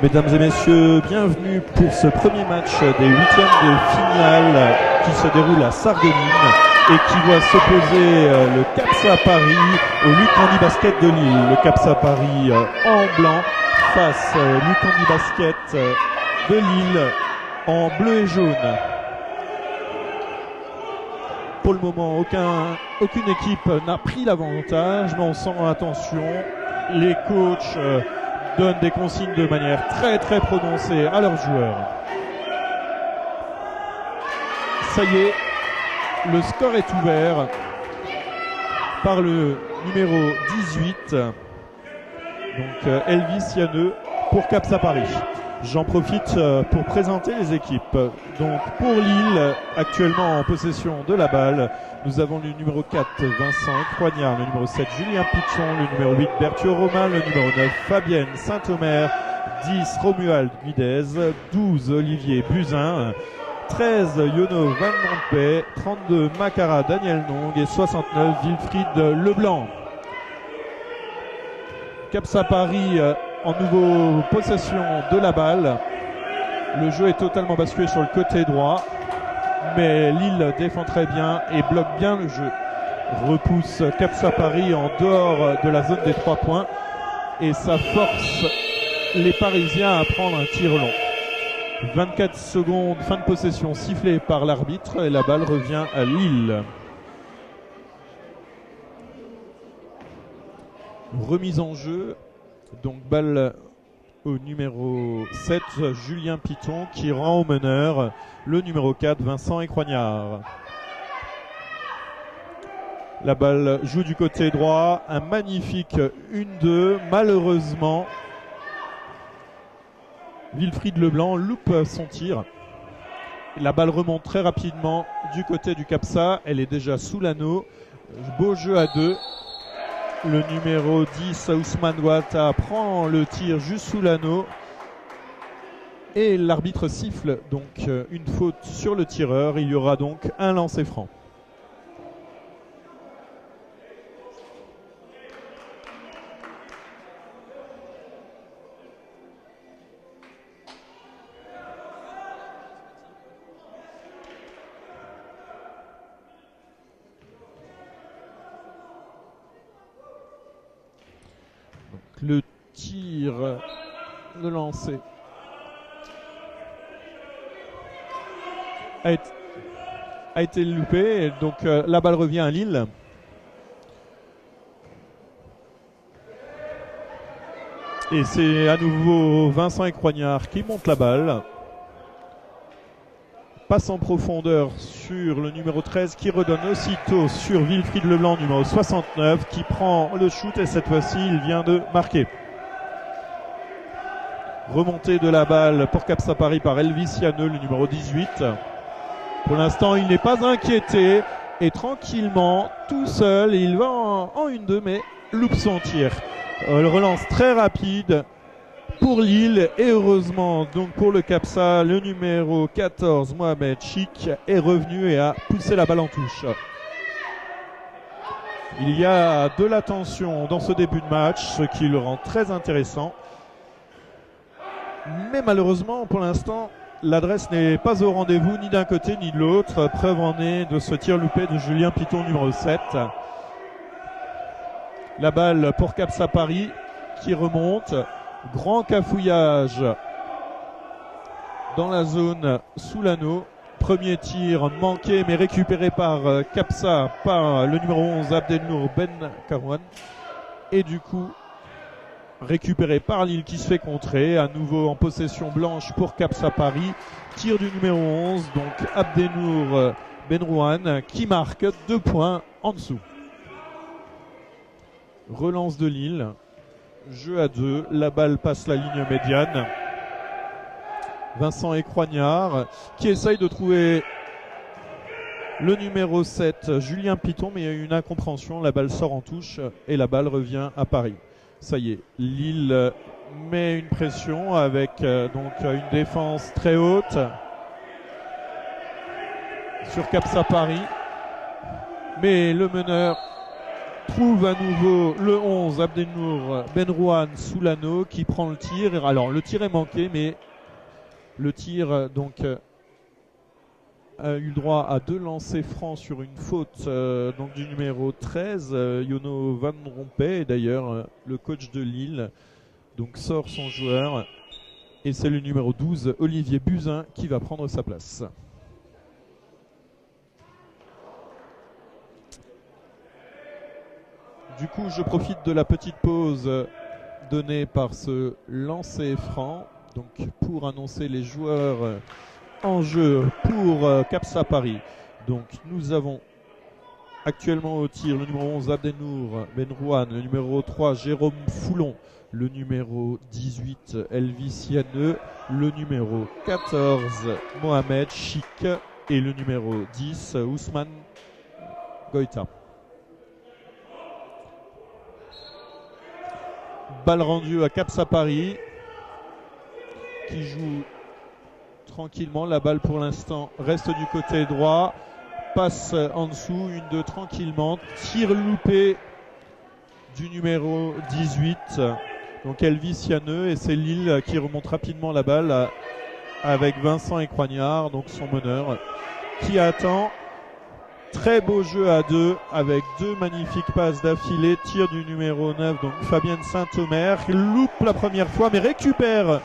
Mesdames et messieurs, bienvenue pour ce premier match des huitièmes de finale qui se déroule à Sarreguemines et qui voit s'opposer le CAPSA Paris au Lucandi Basket de Lille. Le CAPSA Paris en blanc face au Lucandi Basket de Lille en bleu et jaune. Pour le moment, aucune équipe n'a pris l'avantage, mais on sent attention. Les coachs donnent des consignes de manière très prononcée à leurs joueurs. Ça y est, le score est ouvert par le numéro 18, donc Elvis Yanneux pour CAPSA Paris. J'en profite pour présenter les équipes. Donc pour Lille, actuellement en possession de la balle, nous avons le numéro 4 Vincent Croignard, le numéro 7 Julien Pichon, le numéro 8 Berthiaud Romain, le numéro 9 Fabienne Saint-Omer, 10 Romuald Guidez, 12 Olivier Buzyn, 13 Yono Van Montpey, 32 Macara Daniel Nong et 69 Wilfried Leblanc. CAPSA Paris en nouveau possession de la balle. Le jeu est totalement basculé sur le côté droit, mais Lille défend très bien et bloque bien le jeu. Repousse CAPSA Paris en dehors de la zone des 3 points et ça force les Parisiens à prendre un tir long. 24 secondes, fin de possession sifflée par l'arbitre et la balle revient à Lille. Remise en jeu. Donc balle au numéro 7, Julien Piton, qui rend au meneur le numéro 4, Vincent Croignard. La balle joue du côté droit, un magnifique 1-2. Malheureusement, Wilfried Leblanc loupe son tir. La balle remonte très rapidement du côté du CAPSA, elle est déjà sous l'anneau. Beau jeu à 2. Le numéro 10, Ousmane Ouattara, prend le tir juste sous l'anneau. Et l'arbitre siffle donc une faute sur le tireur. Il y aura donc un lancer franc. Le tir, le lancer a été loupé, et donc la balle revient à Lille. Et c'est à nouveau Vincent Croignard qui monte la balle. Passe en profondeur sur le numéro 13 qui redonne aussitôt sur Wilfried Leblanc, numéro 69, qui prend le shoot et cette fois-ci il vient de marquer. Remontée de la balle pour CAPSA Paris par Elvis Yanneux, le numéro 18. Pour l'instant il n'est pas inquiété et tranquillement, tout seul, il va en 1-2 mais loupe son tir. Le relance très rapide pour Lille et heureusement donc pour le CAPSA, le numéro 14 Mohamed Chik est revenu et a poussé la balle en touche. Il y a de la tension dans ce début de match, ce qui le rend très intéressant. Mais malheureusement pour l'instant l'adresse n'est pas au rendez-vous ni d'un côté ni de l'autre. Preuve en est de ce tir loupé de Julien Piton, numéro 7. La balle pour CAPSA Paris qui remonte. Grand cafouillage dans la zone sous l'anneau. Premier tir manqué mais récupéré par CAPSA, par le numéro 11 Abdelnour Ben Karouane. Et du coup récupéré par Lille qui se fait contrer. À nouveau en possession blanche pour CAPSA Paris. Tir du numéro 11, donc Abdelnour Benrouane qui marque 2 points en dessous. Relance de Lille. Jeu à 2, la balle passe la ligne médiane. Vincent Croignard qui essaye de trouver le numéro 7, Julien Piton, mais il y a eu une incompréhension, la balle sort en touche et la balle revient à Paris. Ça y est, Lille met une pression avec donc une défense très haute sur CAPSA Paris, mais le meneur trouve à nouveau le 11 Abdenour Benrouane Soulano qui prend le tir. Alors le tir est manqué, mais le tir donc a eu droit à 2 lancers francs sur une faute donc du numéro 13 Yono Van Rompuy. Et d'ailleurs le coach de Lille donc sort son joueur et c'est le numéro 12 Olivier Buzyn qui va prendre sa place. Du coup, je profite de la petite pause donnée par ce lancer franc donc pour annoncer les joueurs en jeu pour Capsa Paris. Donc nous avons actuellement au tir le numéro 11 Abdenour Benrouane, le numéro 3 Jérôme Foulon, le numéro 18 Elvis Yanneux, le numéro 14 Mohamed Chik et le numéro 10 Ousmane Goïta. Balle rendue à Capsa Paris qui joue tranquillement. La balle pour l'instant reste du côté droit. Passe en dessous, 1-2 tranquillement. Tir loupé du numéro 18. Donc Elvis Yanneux et c'est Lille qui remonte rapidement la balle avec Vincent Écroignard, donc son meneur, qui attend. Très beau jeu à 2 avec 2 magnifiques passes d'affilée. Tir du numéro 9, donc Fabienne Saint-Omer. Loupe la première fois mais récupère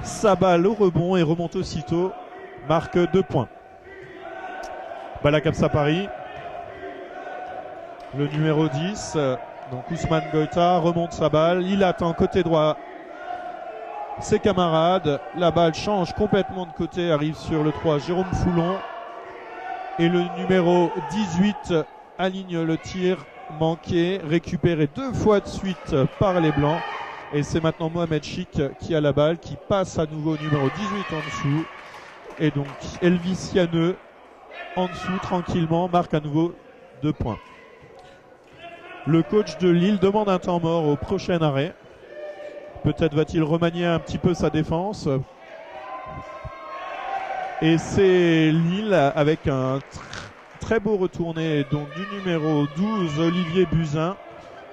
sa balle au rebond et remonte aussitôt. Marque 2 points. Balle à Capsa Paris. Le numéro 10, donc Ousmane Goïta, remonte sa balle. Il attend côté droit ses camarades. La balle change complètement de côté, arrive sur le 3 Jérôme Foulon. Et le numéro 18 aligne le tir manqué, récupéré 2 fois de suite par les Blancs. Et c'est maintenant Mohamed Chik qui a la balle, qui passe à nouveau au numéro 18 en dessous. Et donc Elvis Yanneux en dessous tranquillement marque à nouveau 2 points. Le coach de Lille demande un temps mort au prochain arrêt. Peut-être va-t-il remanier un petit peu sa défense. Et c'est Lille avec un très beau retourné donc du numéro 12 Olivier Buzyn.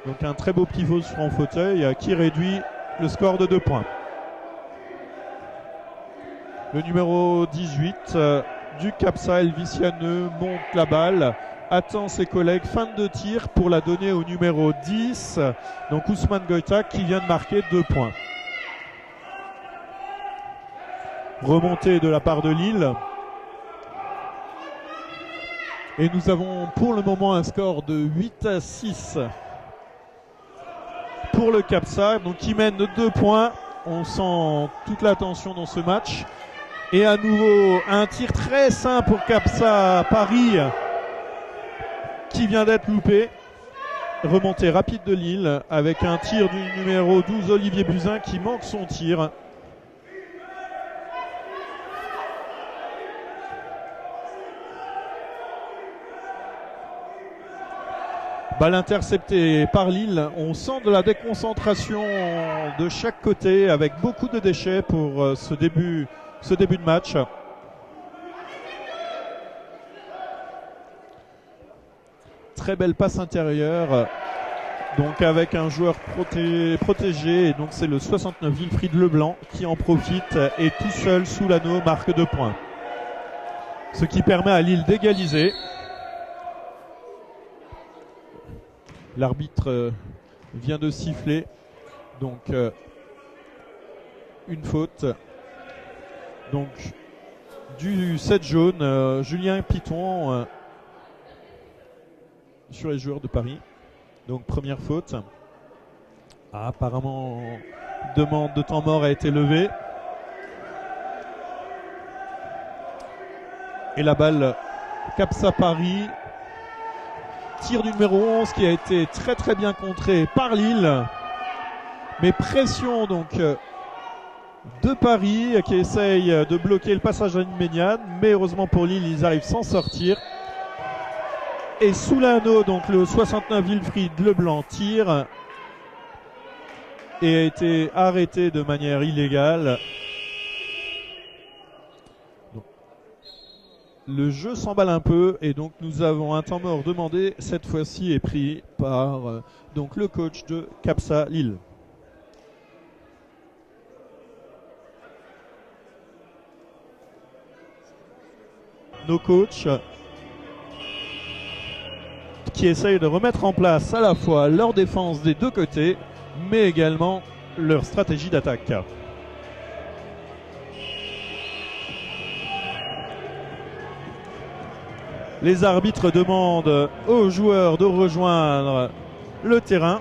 Donc un très beau pivot sur en fauteuil qui réduit le score de 2 points. Le numéro 18 du Capsa, Elvis Yanneux, monte la balle, attend ses collègues, fin de tir pour la donner au numéro 10, donc Ousmane Goïta qui vient de marquer 2 points. Remontée de la part de Lille. Et nous avons pour le moment un score de 8-6 pour le Capsa, donc qui mène de 2 points. On sent toute la tension dans ce match. Et à nouveau un tir très simple pour Capsa Paris qui vient d'être loupé. Remontée rapide de Lille avec un tir du numéro 12 Olivier Buzyn qui manque son tir. Balle interceptée par Lille. On sent de la déconcentration de chaque côté avec beaucoup de déchets pour ce début de match. Très belle passe intérieure. Donc avec un joueur protégé. Et donc c'est le 69 Wilfried Leblanc qui en profite. Et tout seul Soulano marque 2 points. Ce qui permet à Lille d'égaliser. L'arbitre vient de siffler, donc une faute. Donc du 7 jaune, Julien Piton sur les joueurs de Paris. Donc première faute. Apparemment, demande de temps mort a été levée. Et la balle Capsa Paris. Tir du numéro 11 qui a été très très bien contré par Lille. Mais pression donc de Paris qui essaye de bloquer le passage à la ligne médiane. Mais heureusement pour Lille, ils arrivent sans sortir. Et Soulano, donc le 69 Wilfried Leblanc, tire et a été arrêté de manière illégale. Donc, Le jeu s'emballe un peu et donc nous avons un temps mort demandé, cette fois-ci est pris par donc le coach de Capsa Lille. Nos coachs qui essayent de remettre en place à la fois leur défense des deux côtés, mais également leur stratégie d'attaque. Les arbitres demandent aux joueurs de rejoindre le terrain.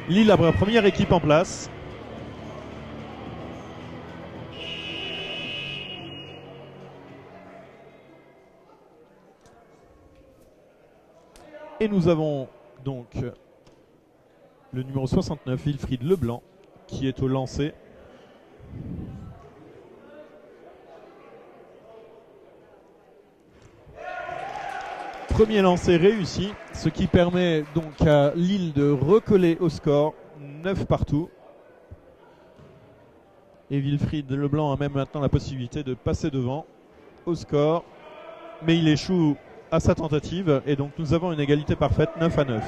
Lille a la première équipe en place. Et nous avons donc le numéro 69, Wilfried Leblanc, qui est au lancer. Premier lancer réussi, ce qui permet donc à Lille de recoller au score, 9 partout. Et Wilfried Leblanc a même maintenant la possibilité de passer devant au score, mais il échoue à sa tentative et donc nous avons une égalité parfaite, 9-9.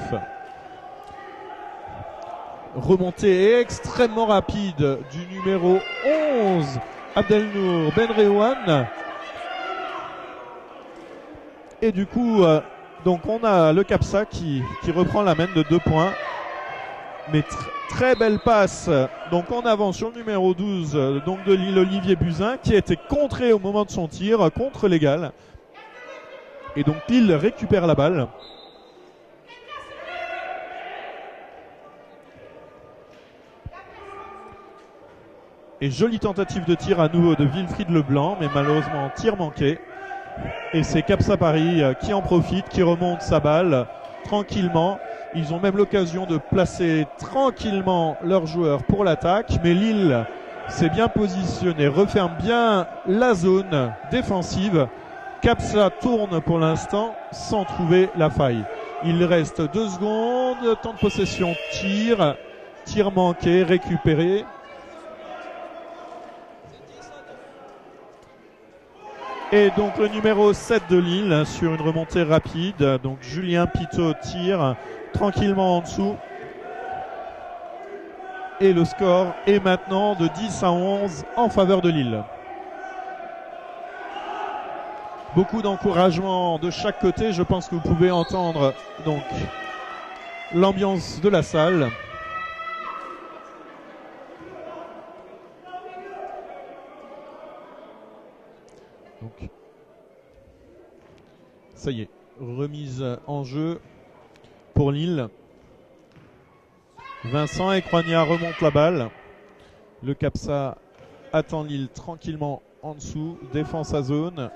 Remontée extrêmement rapide du numéro 11, Abdelnour Benreouane. Et du coup, donc on a le Capsa qui reprend la main de 2 points. Mais très belle passe donc en avant sur le numéro 12 donc de Lille, Olivier Buzyn, qui a été contré au moment de son tir contre l'égal. Et donc Lille récupère la balle. Et jolie tentative de tir à nouveau de Wilfried Leblanc, mais malheureusement tir manqué. Et c'est Capsa Paris qui en profite, qui remonte sa balle tranquillement. Ils ont même l'occasion de placer tranquillement leurs joueurs pour l'attaque. Mais Lille s'est bien positionné, referme bien la zone défensive. Capsa tourne pour l'instant sans trouver la faille. Il reste 2 secondes, temps de possession, tir manqué, récupéré. Et donc le numéro 7 de Lille sur une remontée rapide. Donc Julien Pitot tire tranquillement en dessous. Et le score est maintenant de 10-11 en faveur de Lille. Beaucoup d'encouragement de chaque côté. Je pense que vous pouvez entendre donc l'ambiance de la salle. Donc, ça y est, remise en jeu pour Lille. Vincent Ekrwania remonte la balle. Le Capsa attend Lille tranquillement en dessous. Défense à zone.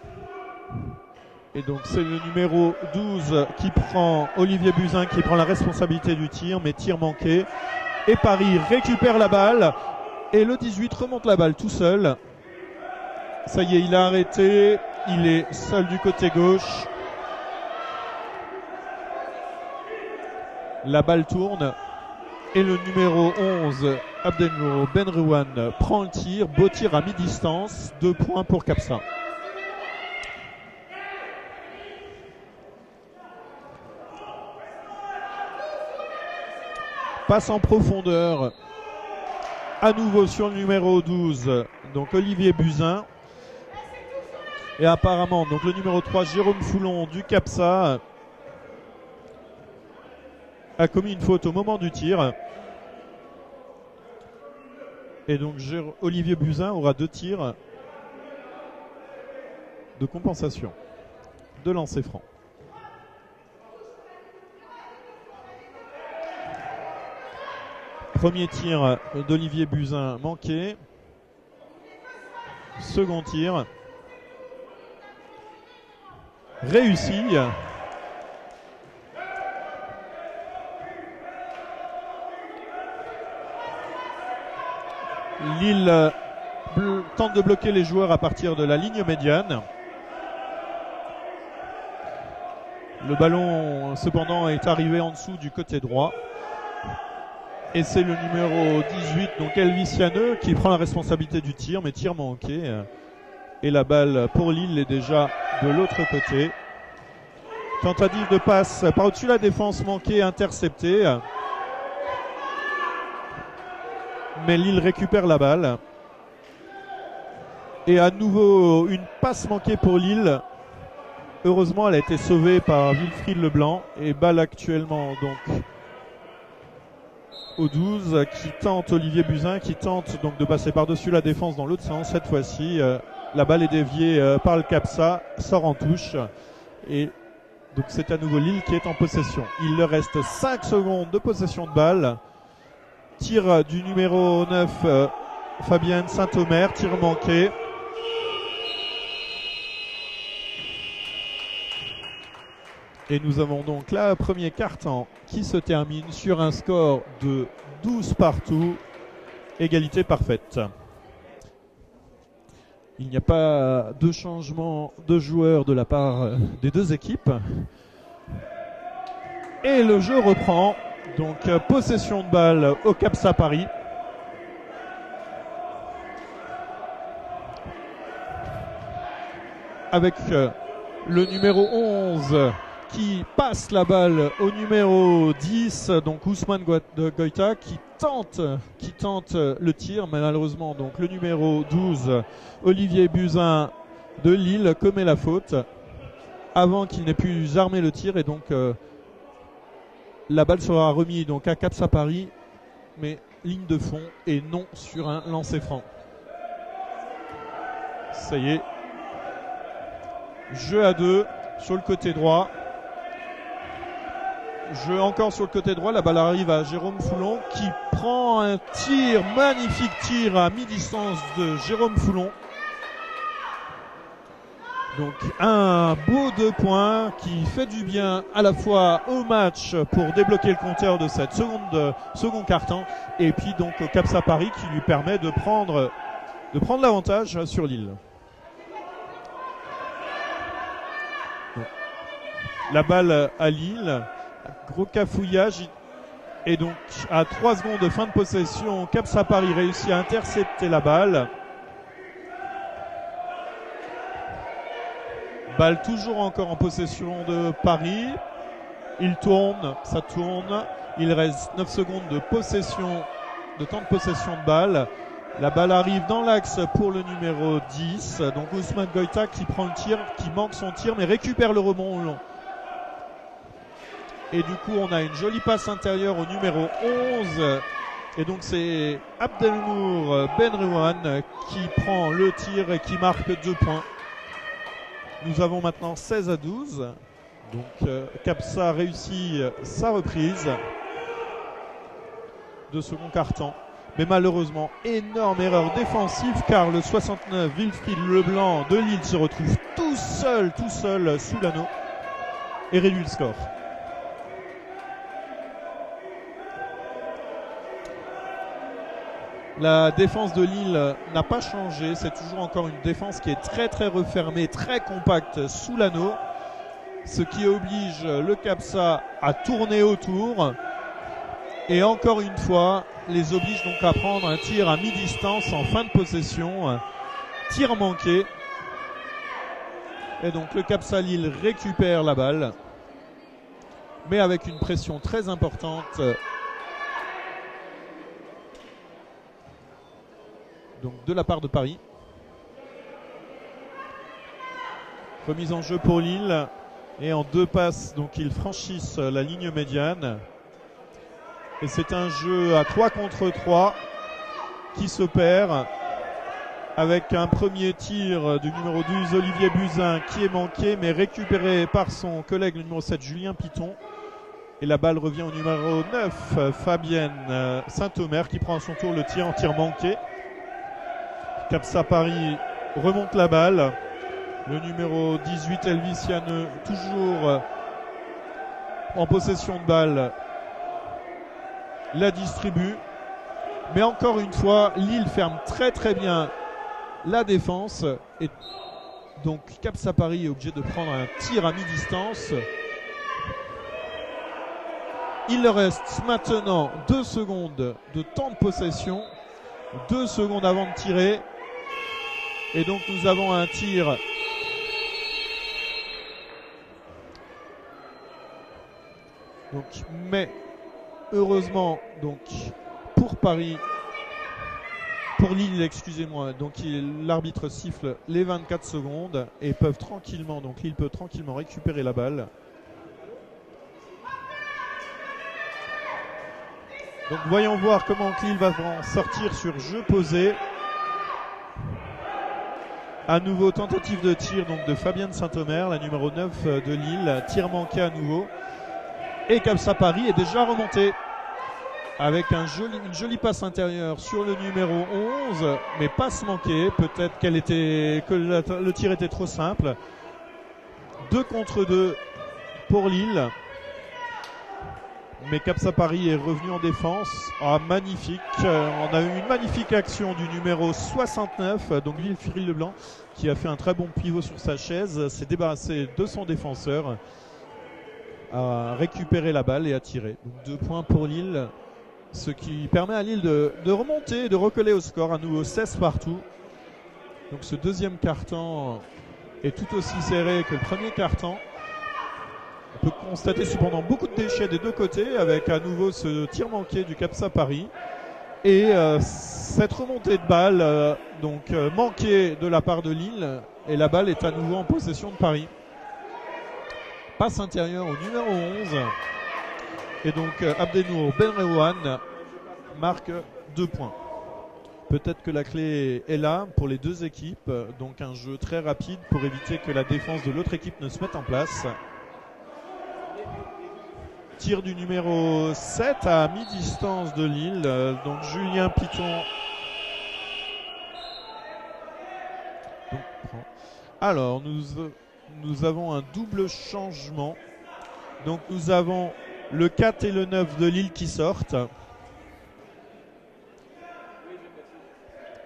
Et donc c'est le numéro 12 qui prend, Olivier Buzyn, qui prend la responsabilité du tir, mais tir manqué. Et Paris récupère la balle. Et le 18 remonte la balle tout seul. Ça y est, il a arrêté. Il est seul du côté gauche. La balle tourne. Et le numéro 11, Abdelnour Benreouane, prend le tir. Beau tir à mi-distance. 2 points pour Capsa. Passe en profondeur. À nouveau sur le numéro 12. Donc Olivier Buzyn. Et apparemment, donc le numéro 3, Jérôme Foulon du Capsa, a commis une faute au moment du tir. Et donc Olivier Buzyn aura 2 tirs de compensation de lancer franc. Premier tir d'Olivier Buzyn manqué. Second tir réussi. Lille tente de bloquer les joueurs à partir de la ligne médiane. Le ballon cependant est arrivé en dessous du côté droit. Et c'est le numéro 18, donc Elvis Yanneux, qui prend la responsabilité du tir, mais tir manqué. Et la balle pour Lille est déjà de l'autre côté. Tentative de passe par-dessus la défense manquée, interceptée. Mais Lille récupère la balle. Et à nouveau, une passe manquée pour Lille. Heureusement, elle a été sauvée par Wilfried Leblanc. Et balle actuellement donc au 12 qui tente Olivier Buzyn, qui tente donc de passer par-dessus la défense dans l'autre sens. Cette fois-ci, la balle est déviée par le Capsa, sort en touche. Et donc c'est à nouveau Lille qui est en possession. Il leur reste 5 secondes de possession de balle. Tir du numéro 9, Fabienne Saint-Omer, tir manqué. Et nous avons donc là premier quart-temps qui se termine sur un score de 12 partout, égalité parfaite. Il n'y a pas de changement de joueurs de la part des deux équipes. Et le jeu reprend, donc possession de balle au Capsa Paris. Avec le numéro 11 qui passe la balle au numéro 10, donc Ousmane Goïta, qui tente le tir, mais malheureusement donc le numéro 12, Olivier Buzyn de Lille, commet la faute avant qu'il n'ait pu armer le tir, et donc la balle sera remise donc à Capsa Paris, mais ligne de fond et non sur un lancer franc. Ça y est, jeu à 2 sur le côté droit. Jeu encore sur le côté droit, la balle arrive à Jérôme Foulon qui prend un tir, magnifique tir à mi-distance de Jérôme Foulon. Donc un beau 2 points qui fait du bien à la fois au match pour débloquer le compteur de cette second quart-temps, et puis donc au Capsa Paris qui lui permet de prendre l'avantage sur Lille. Donc, la balle à Lille. Gros cafouillage, et donc à 3 secondes de fin de possession, Capsa Paris réussit à intercepter la balle. Balle toujours encore en possession de Paris. Il tourne, ça tourne. Il reste 9 secondes de temps de possession de balle. La balle arrive dans l'axe pour le numéro 10. Donc Ousmane Goïta qui prend le tir, qui manque son tir, mais récupère le rebond long. Et du coup, on a une jolie passe intérieure au numéro 11. Et donc, c'est Abdelmour Benrouane qui prend le tir et qui marque 2 points. Nous avons maintenant 16 à 12. Donc, Capsa réussit sa reprise de second quart-temps. Mais malheureusement, énorme erreur défensive, car le 69, Wilfried Leblanc de Lille, se retrouve tout seul sous l'anneau et réduit le score. La défense de Lille n'a pas changé, c'est toujours encore une défense qui est très refermée, très compacte sous l'anneau, ce qui oblige le Capsa à tourner autour, et encore une fois les oblige donc à prendre un tir à mi-distance en fin de possession, tir manqué, et donc le Capsa Lille récupère la balle, mais avec une pression très importante donc de la part de Paris. Remise en jeu pour Lille, et en 2 passes donc ils franchissent la ligne médiane, et c'est un jeu à 3 contre 3 qui se perd, avec un premier tir du numéro 12 Olivier Buzyn qui est manqué, mais récupéré par son collègue le numéro 7 Julien Piton, et la balle revient au numéro 9 Fabienne Saint-Omer qui prend à son tour le tir en tir manqué. Capsa Paris remonte la balle. Le numéro 18 Elvis Yanneux toujours en possession de balle la distribue, mais encore une fois Lille ferme très bien la défense, et donc Capsa Paris est obligé de prendre un tir à mi-distance, Il reste maintenant 2 secondes de temps de possession. 2 secondes avant de tirer. Et donc nous avons un tir donc, mais heureusement donc pour Paris, pour Lille, excusez-moi, donc l'arbitre siffle les 24 secondes et peuvent tranquillement, donc Lille peut tranquillement récupérer la balle. Donc voyons voir comment Lille va en sortir sur jeu posé. À nouveau tentative de tir donc de Fabienne Saint-Omer, la numéro 9 de Lille, tir manqué à nouveau. Et Capsa Paris est déjà remonté avec une jolie passe intérieure sur le numéro 11, mais passe manquée. Peut-être que le tir était trop simple. 2 contre 2 pour Lille. Mais Capsa Paris est revenu en défense. Ah, magnifique. On a eu une magnifique action du numéro 69, donc Wilfried Leblanc, qui a fait un très bon pivot sur sa chaise, s'est débarrassé de son défenseur, a récupéré la balle et a tiré. Donc 2 points pour Lille, ce qui permet à Lille de remonter, de recoller au score, à nouveau 16 partout. Donc ce deuxième quart-temps est tout aussi serré que le premier quart-temps. On peut constater cependant beaucoup de déchets des deux côtés, avec à nouveau ce tir manqué du Capsa Paris et cette remontée de balle manquée de la part de Lille, et la balle est à nouveau en possession de Paris. Passe intérieure au numéro 11 et donc Abdenour Benreouane marque 2 points. Peut-être que la clé est là pour les deux équipes, donc un jeu très rapide pour éviter que la défense de l'autre équipe ne se mette en place. Tir du numéro 7 à mi-distance de Lille, donc Julien Piton. Donc, alors nous avons un double changement. Donc nous avons le 4 et le 9 de Lille qui sortent.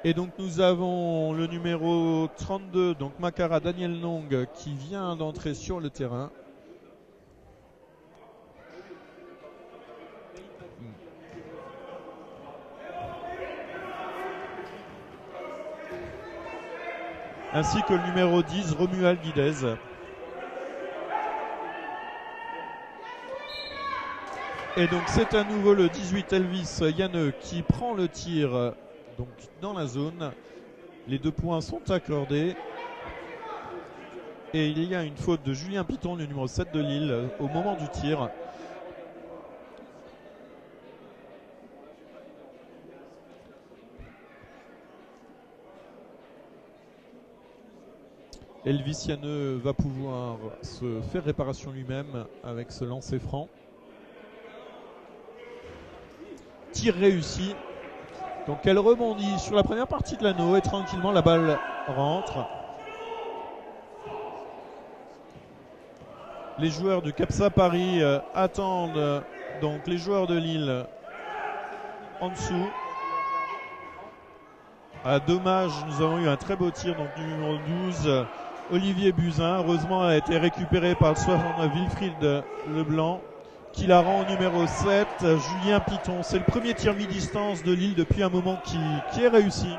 Et donc nous avons le numéro 32, donc Makara Daniel Long, qui vient d'entrer sur le terrain. Ainsi que le numéro 10, Romuald Guidez. Et donc c'est à nouveau le 18, Elvis Yanneux, qui prend le tir donc dans la zone. Les 2 points sont accordés. Et il y a une faute de Julien Piton, le numéro 7 de Lille, au moment du tir. Elvis Yanneux va pouvoir se faire réparation lui-même avec ce lancer franc. Tir réussi. Donc elle rebondit sur la première partie de l'anneau et tranquillement la balle rentre. Les joueurs du Capsa Paris attendent donc les joueurs de Lille en dessous. Dommage, nous avons eu un très beau tir, donc du numéro 12, Olivier Buzyn. Heureusement, elle a été récupérée par le 69 Wilfried Leblanc, qui la rend au numéro 7, Julien Piton. C'est le premier tir mi-distance de Lille depuis un moment qui est réussi.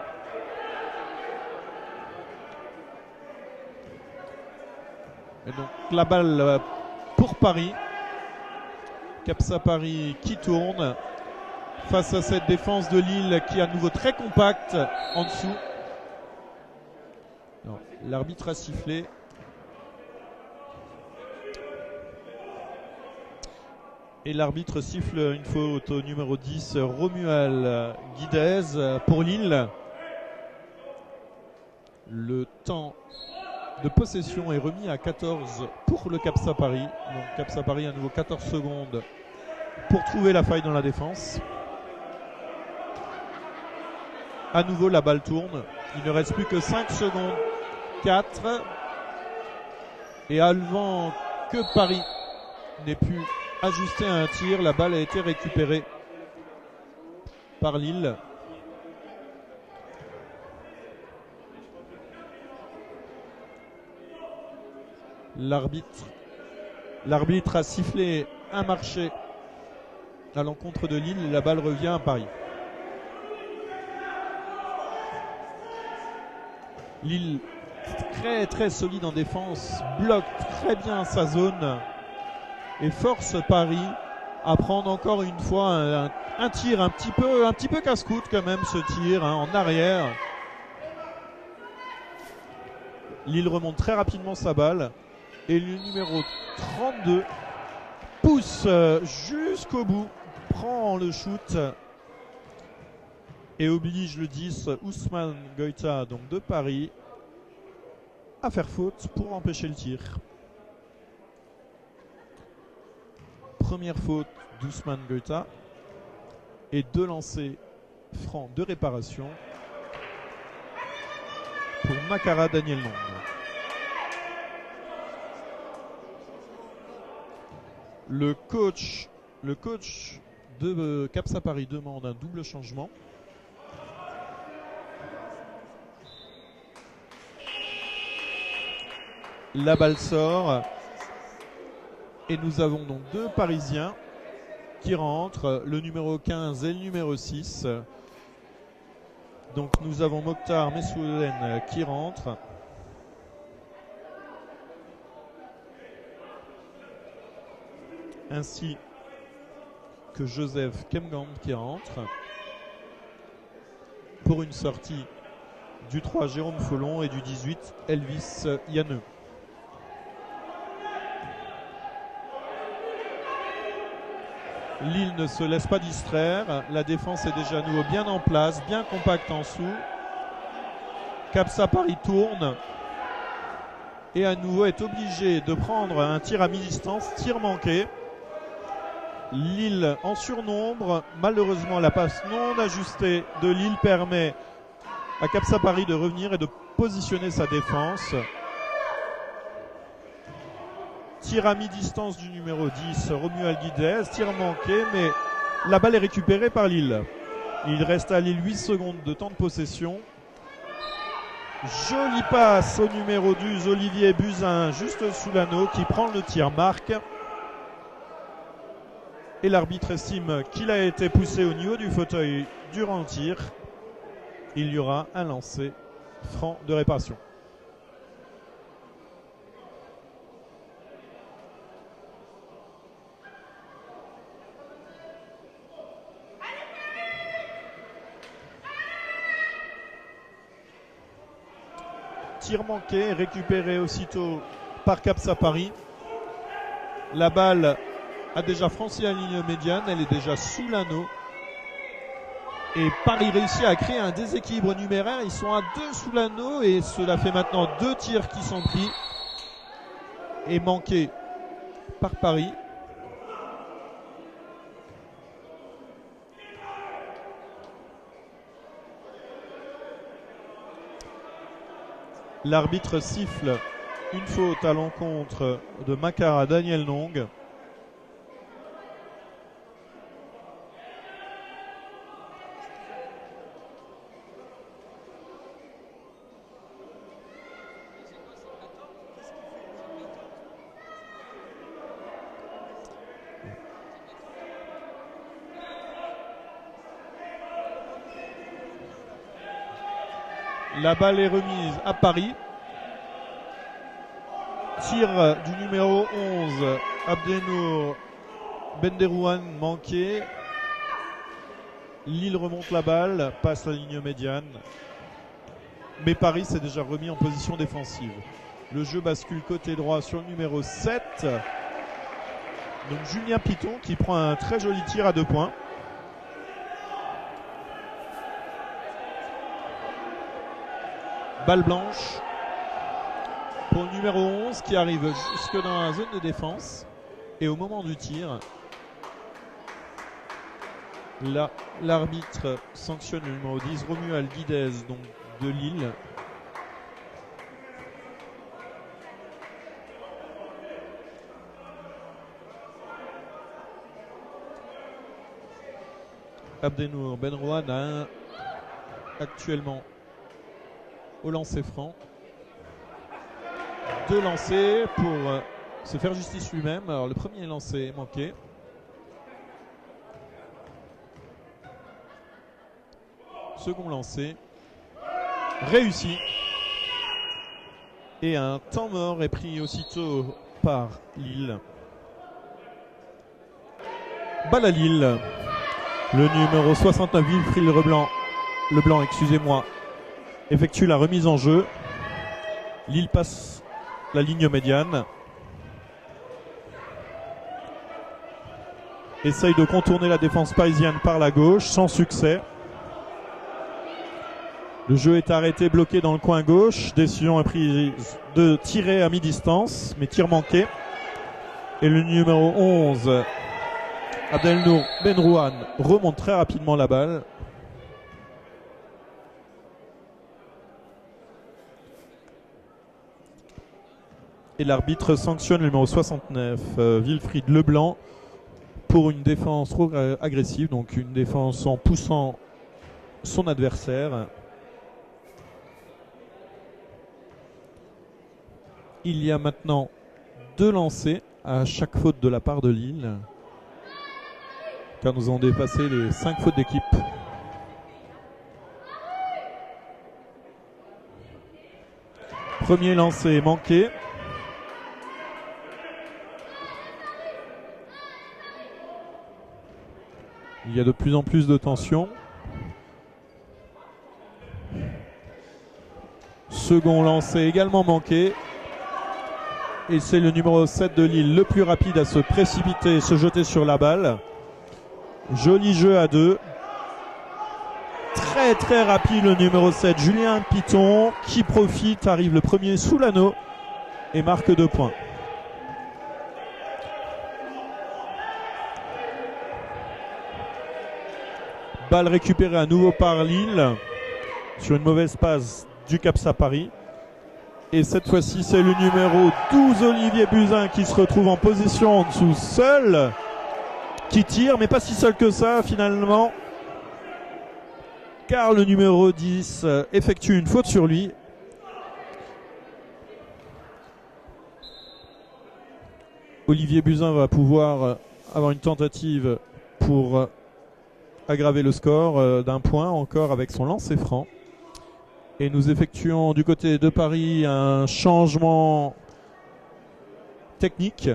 Et donc la balle pour Paris. Capsa Paris qui tourne face à cette défense de Lille qui est à nouveau très compacte en dessous. L'arbitre a sifflé. Et l'arbitre siffle une faute au numéro 10, Romuald Guidez pour Lille. Le temps de possession est remis à 14 pour le Capsa Paris. Donc Capsa Paris à nouveau 14 secondes pour trouver la faille dans la défense. À nouveau la balle tourne. Il ne reste plus que 5 secondes. 4. Et avant que Paris n'ait pu ajuster un tir, la balle a été récupérée par Lille. L'arbitre a sifflé un marché à l'encontre de Lille et la balle revient à Paris. Lille très très solide en défense, bloque très bien sa zone et force Paris à prendre encore une fois un tir un petit peu casse-croûte quand même, ce tir en arrière. Lille remonte très rapidement sa balle et le numéro 32 pousse jusqu'au bout, prend le shoot et oblige le 10 Ousmane Goïta, donc de Paris, à faire faute pour empêcher le tir. Première faute d'Ousmane Goïta et 2 lancers francs de réparation pour Makara Daniel Long. Le coach de Capsa Paris demande un double changement. La balle sort et nous avons donc 2 Parisiens qui rentrent, le numéro 15 et le numéro 6. Donc nous avons Mokhtar Messouden qui rentre. Ainsi que Joseph Kemgand qui rentre. Pour une sortie du 3 Jérôme Follon et du 18 Elvis Yanneux. Lille ne se laisse pas distraire. La défense est déjà à nouveau bien en place, bien compacte en dessous. Capsa Paris tourne et à nouveau est obligé de prendre un tir à mi-distance, tir manqué. Lille en surnombre. Malheureusement, la passe non ajustée de Lille permet à Capsa Paris de revenir et de positionner sa défense. Tir à mi-distance du numéro 10, Romuald Guidez. Tir manqué, mais la balle est récupérée par Lille. Il reste à Lille 8 secondes de temps de possession. Jolie passe au numéro 12, Olivier Buzyn, juste sous l'anneau, qui prend le tir marque. Et l'arbitre estime qu'il a été poussé au niveau du fauteuil durant le tir. Il y aura un lancer franc de réparation. Tir manqué, récupéré aussitôt par Capsa Paris. La balle a déjà franchi la ligne médiane, elle est déjà sous l'anneau. Et Paris réussit à créer un déséquilibre numéraire. Ils sont à 2 sous l'anneau et cela fait maintenant 2 tirs qui sont pris et manqués par Paris. L'arbitre siffle une faute à l'encontre de Makara Daniel Long. La balle est remise à Paris. Tir du numéro 11, Abdenour Benderouane manqué. Lille remonte la balle, passe la ligne médiane. Mais Paris s'est déjà remis en position défensive. Le jeu bascule côté droit sur le numéro 7. Donc Julien Piton qui prend un très joli tir à 2 points. Balle blanche pour le numéro 11 qui arrive jusque dans la zone de défense. Et au moment du tir, là, l'arbitre sanctionne le numéro 10, Romuald Guidez, donc de Lille. Abdenour Benrouane a actuellement au lancer franc 2 lancers pour se faire justice lui-même. Alors le premier lancé est manqué. second lancé réussi. Et un temps mort est pris aussitôt par Lille. Balle à Lille. Le numéro 69, Wilfried Leblanc, excusez-moi, effectue la remise en jeu. Lille passe la ligne médiane. Essaye de contourner la défense parisienne par la gauche, sans succès. Le jeu est arrêté, bloqué dans le coin gauche. Décision est prise de tirer à mi-distance, mais tir manqué. Et le numéro 11, Abdelnour Benrouane, remonte très rapidement la balle. Et l'arbitre sanctionne le numéro 69, Wilfried Leblanc, pour une défense trop agressive, donc une défense en poussant son adversaire. Il y a maintenant 2 lancers à chaque faute de la part de Lille, car nous avons dépassé les 5 fautes d'équipe. Premier lancer manqué. Il y a de plus en plus de tension. Second lancer également manqué. Et c'est le numéro 7 de Lille, le plus rapide à se précipiter, se jeter sur la balle. Joli jeu à 2. Très très rapide le numéro 7, Julien Piton, qui profite, arrive le premier sous l'anneau et marque 2 points. Balle récupérée à nouveau par Lille sur une mauvaise passe du Capsa Paris. Et cette fois-ci, c'est le numéro 12, Olivier Buzyn, qui se retrouve en position en dessous seul, qui tire, mais pas si seul que ça finalement, car le numéro 10 effectue une faute sur lui. Olivier Buzyn va pouvoir avoir une tentative pour aggraver le score d'un point encore avec son lancer franc. Et nous effectuons du côté de Paris un changement technique.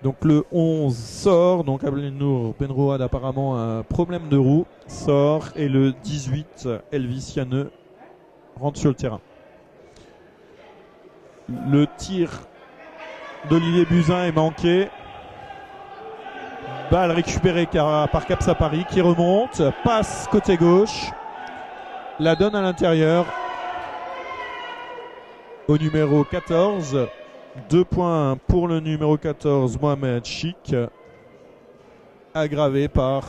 Donc le 11 sort, donc Abdelnour Benrouane apparemment un problème de roue, sort, et le 18 Elvis Yanneux rentre sur le terrain. Le tir d'Olivier Buzyn est manqué. Balle récupérée par Capsa Paris qui remonte, passe côté gauche. La donne à l'intérieur au numéro 14. 2 points pour le numéro 14, Mohamed Chik, aggravé par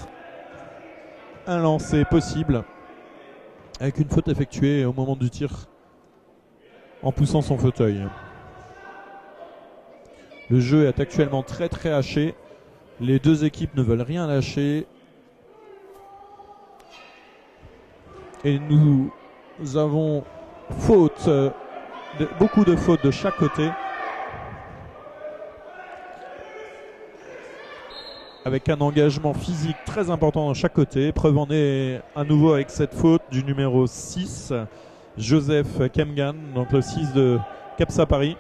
un lancer possible avec une faute effectuée au moment du tir en poussant son fauteuil. Le jeu est actuellement très très haché. Les deux équipes ne veulent rien lâcher. Et nous avons beaucoup de fautes de chaque côté. Avec un engagement physique très important de chaque côté. Preuve en est à nouveau avec cette faute du numéro 6, Joseph Kemgan, donc le 6 de Capsa Paris.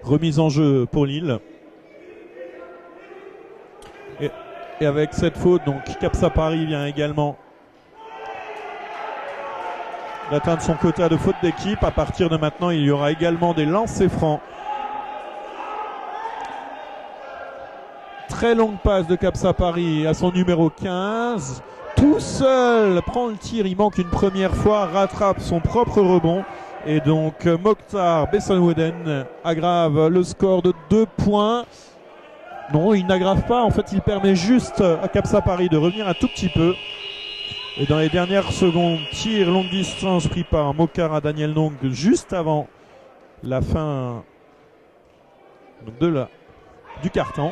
Remise en jeu pour Lille. Et avec cette faute, donc Capsa Paris vient également d'atteindre son quota de faute d'équipe. À partir de maintenant, il y aura également des lancers francs. Très longue passe de Capsa Paris à son numéro 15. Tout seul prend le tir, il manque une première fois, rattrape son propre rebond. Et donc Mokhtar Besselweden aggrave le score de 2 points. Non, il n'aggrave pas, en fait il permet juste à Capsa Paris de revenir un tout petit peu. Et dans les dernières secondes, tir longue distance pris par Mokara Daniel Nong juste avant la fin du carton.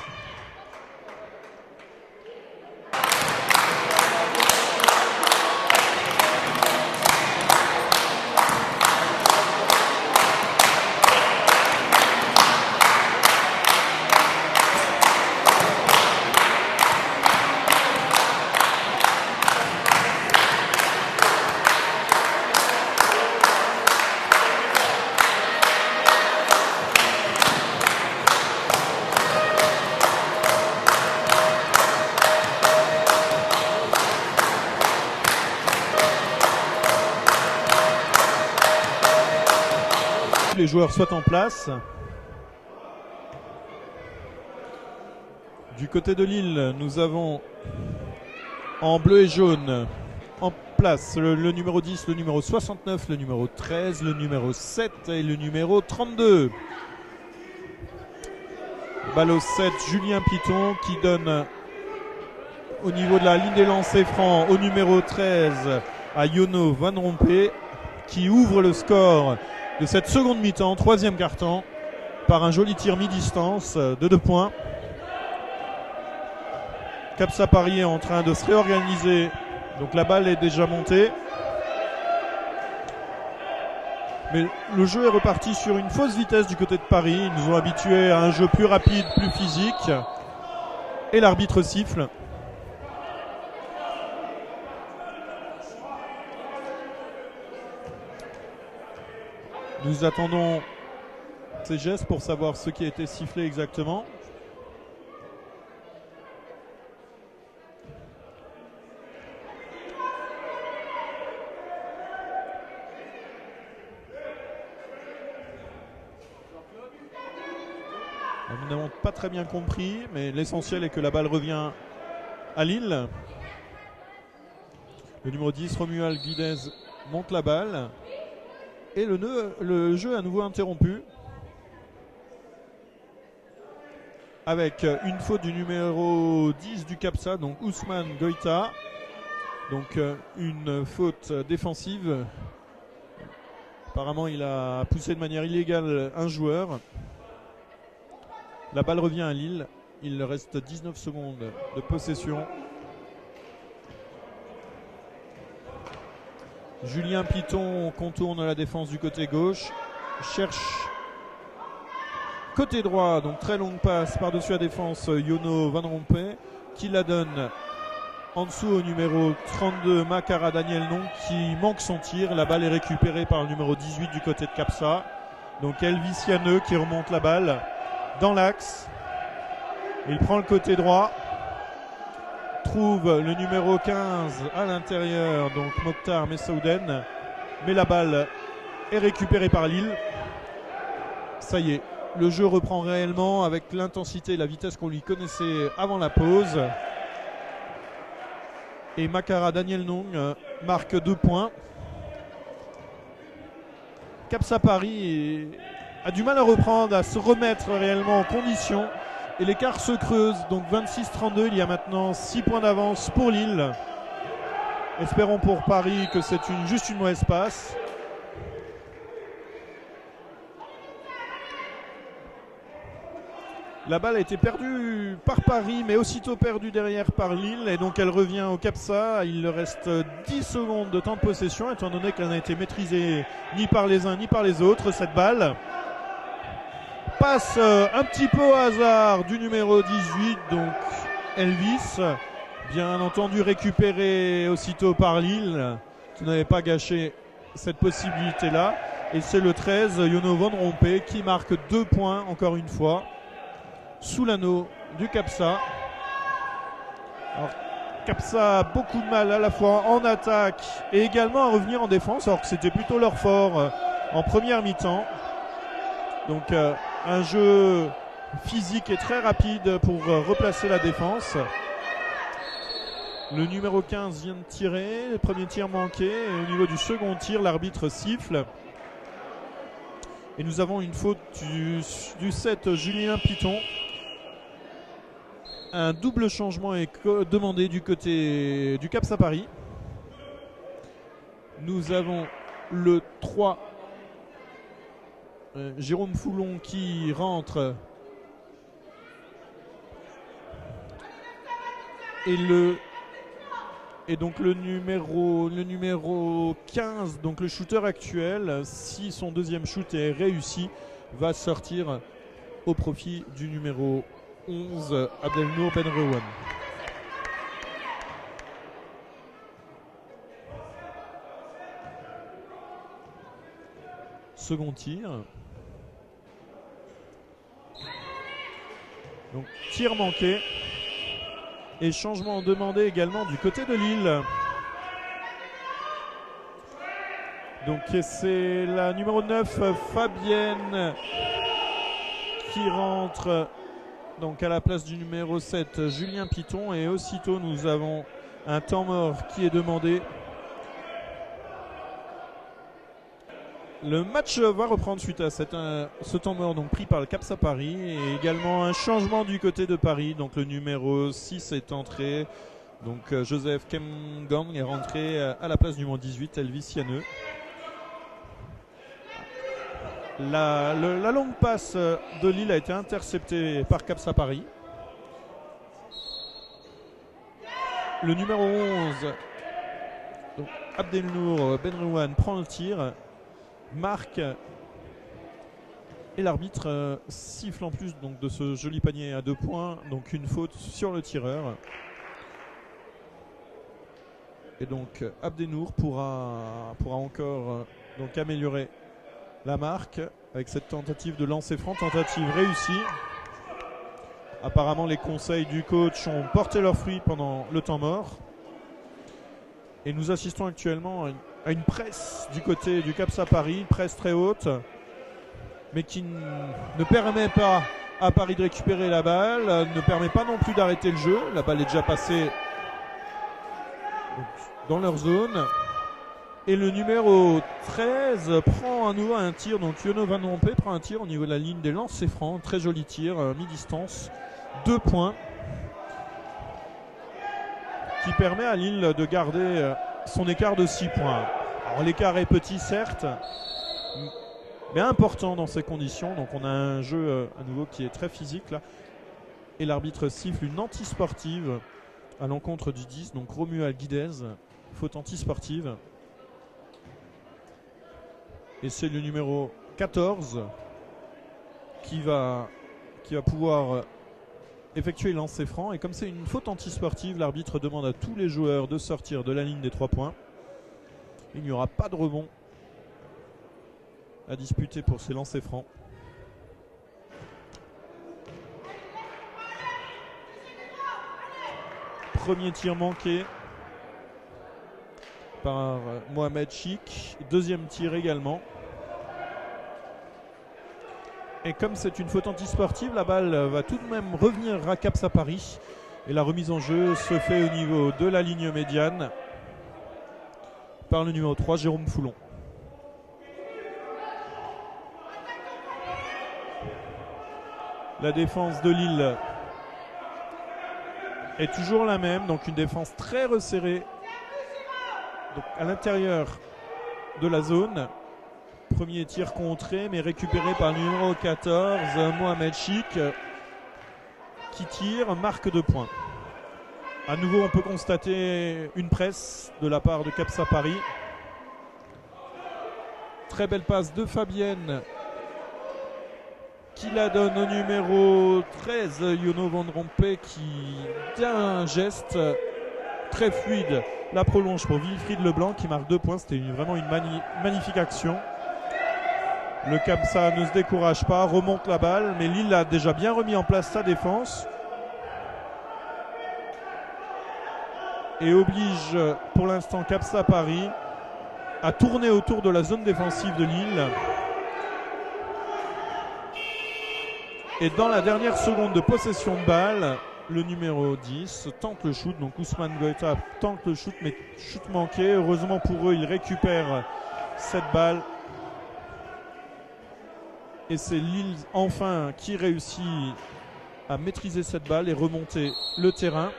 tous les joueurs soient en place. Du côté de Lille, nous avons en bleu et jaune en place le numéro 10, le numéro 69, le numéro 13, le numéro 7 et le numéro 32. Balle au 7, Julien Piton qui donne au niveau de la ligne des lancers francs au numéro 13 à Yono Van Rompuy qui ouvre le score de cette seconde mi-temps, troisième quart-temps, par un joli tir mi-distance de 2 points. Capsa Paris est en train de se réorganiser, donc la balle est déjà montée. Mais le jeu est reparti sur une fausse vitesse du côté de Paris. Ils nous ont habitués à un jeu plus rapide, plus physique. Et l'arbitre siffle. Nous attendons ces gestes pour savoir ce qui a été sifflé exactement. Nous n'avons pas très bien compris, mais l'essentiel est que la balle revient à Lille. Le numéro 10, Romuald Guidez, monte la balle. Et le jeu est à nouveau interrompu. Avec une faute du numéro 10 du Capsa, donc Ousmane Goïta. Donc une faute défensive. Apparemment, il a poussé de manière illégale un joueur. La balle revient à Lille. Il reste 19 secondes de possession. Julien Piton contourne la défense du côté gauche. Cherche côté droit, donc très longue passe par-dessus la défense Yono Van Rompuy qui la donne en dessous au numéro 32 Makara Daniel Nong qui manque son tir. La balle est récupérée par le numéro 18 du côté de Capsa. Donc Elvis Yanneux qui remonte la balle dans l'axe. Il prend le côté droit. Trouve le numéro 15 à l'intérieur, donc Mokhtar Messaouden. Mais la balle est récupérée par Lille. Ça y est, le jeu reprend réellement avec l'intensité et la vitesse qu'on lui connaissait avant la pause. Et Makara Daniel Nong marque 2 points. Capsa Paris a du mal à reprendre, à se remettre réellement en condition. Et l'écart se creuse, donc 26-32, il y a maintenant 6 points d'avance pour Lille. Espérons pour Paris que c'est juste une mauvaise passe. La balle a été perdue par Paris, mais aussitôt perdue derrière par Lille. Et donc elle revient au Capsa. Il leur reste 10 secondes de temps de possession, étant donné qu'elle n'a été maîtrisée ni par les uns ni par les autres, cette balle. Passe un petit peu au hasard du numéro 18, donc Elvis, bien entendu récupéré aussitôt par Lille, qui n'avait pas gâché cette possibilité-là. Et c'est le 13, Yono Van Rompuy, qui marque 2 points, encore une fois, sous l'anneau du Capsa. Alors, Capsa a beaucoup de mal à la fois en attaque et également à revenir en défense, alors que c'était plutôt leur fort en première mi-temps. Donc un jeu physique et très rapide pour replacer la défense. Le numéro 15 vient de tirer, le premier tir manqué. Et au niveau du second tir, l'arbitre siffle. Et nous avons une faute du 7 Julien Piton. Un double changement est demandé du côté du Capsa Paris. Nous avons le 3 Jérôme Foulon qui rentre et donc le numéro 15, donc le shooter actuel, si son deuxième shoot est réussi, va sortir au profit du numéro 11 Abdelnour Benrewan. Second tir. Donc tir manqué. Et changement demandé également du côté de Lille. Donc c'est la numéro 9, Fabienne, qui rentre donc à la place du numéro 7, Julien Piton. Et aussitôt, nous avons un temps mort qui est demandé. Le match va reprendre suite à ce temps mort donc pris par le CAPSA Paris, et également un changement du côté de Paris. Donc le numéro 6 est entré, donc Joseph Kemgang est rentré à la place du numéro 18, Elvis Yaneux. La longue passe de Lille a été interceptée par CAPSA Paris. Le numéro 11, donc Abdelnour Benrouane, prend le tir, marque, et l'arbitre siffle en plus donc de ce joli panier à 2 points, donc une faute sur le tireur. Et donc Abdelnour pourra encore donc améliorer la marque avec cette tentative de lancer franc, tentative réussie. Apparemment les conseils du coach ont porté leurs fruits pendant le temps mort. Et nous assistons actuellement à une presse du côté du CAPSA Paris, une presse très haute, mais qui ne permet pas à Paris de récupérer la balle, ne permet pas non plus d'arrêter le jeu. La balle est déjà passée dans leur zone. Et le numéro 13 prend à nouveau un tir, donc Yono Van Rompuy prend un tir au niveau de la ligne des lancers francs. Très joli tir, mi-distance, 2 points, qui permet à Lille de garder son écart de 6 points. Alors l'écart est petit certes, mais important dans ces conditions. Donc on a un jeu à nouveau qui est très physique là. Et l'arbitre siffle une antisportive à l'encontre du 10, donc Romuald Guidez, faute antisportive. Et c'est le numéro 14 qui va pouvoir effectuer le lancer franc. Et comme c'est une faute antisportive, l'arbitre demande à tous les joueurs de sortir de la ligne des 3 points. Il n'y aura pas de rebond à disputer pour ces lancers francs. Premier tir manqué par Mohamed Chik, deuxième tir également. Et comme c'est une faute antisportive, la balle va tout de même revenir à CAPSA Paris. Et la remise en jeu se fait au niveau de la ligne médiane par le numéro 3, Jérôme Foulon. La défense de Lille est toujours la même, donc une défense très resserrée. Donc à l'intérieur de la zone. Premier tir contré, mais récupéré par le numéro 14, Mohamed Chik, qui tire, marque 2 points. À nouveau, on peut constater une presse de la part de CAPSA Paris. Très belle passe de Fabienne, qui la donne au numéro 13, Yono Van Rompuy, qui, d'un geste très fluide, la prolonge pour Wilfried Leblanc, qui marque 2 points. C'était vraiment une magnifique action. Le CAPSA ne se décourage pas, remonte la balle, mais Lille a déjà bien remis en place sa défense et oblige pour l'instant CAPSA Paris à tourner autour de la zone défensive de Lille. Et dans la dernière seconde de possession de balle, le numéro 10 tente le shoot, donc Ousmane Goïta tente le shoot, mais shoot manqué. Heureusement pour eux, ils récupèrent cette balle. Et c'est Lille enfin qui réussit à maîtriser cette balle et remonter le terrain.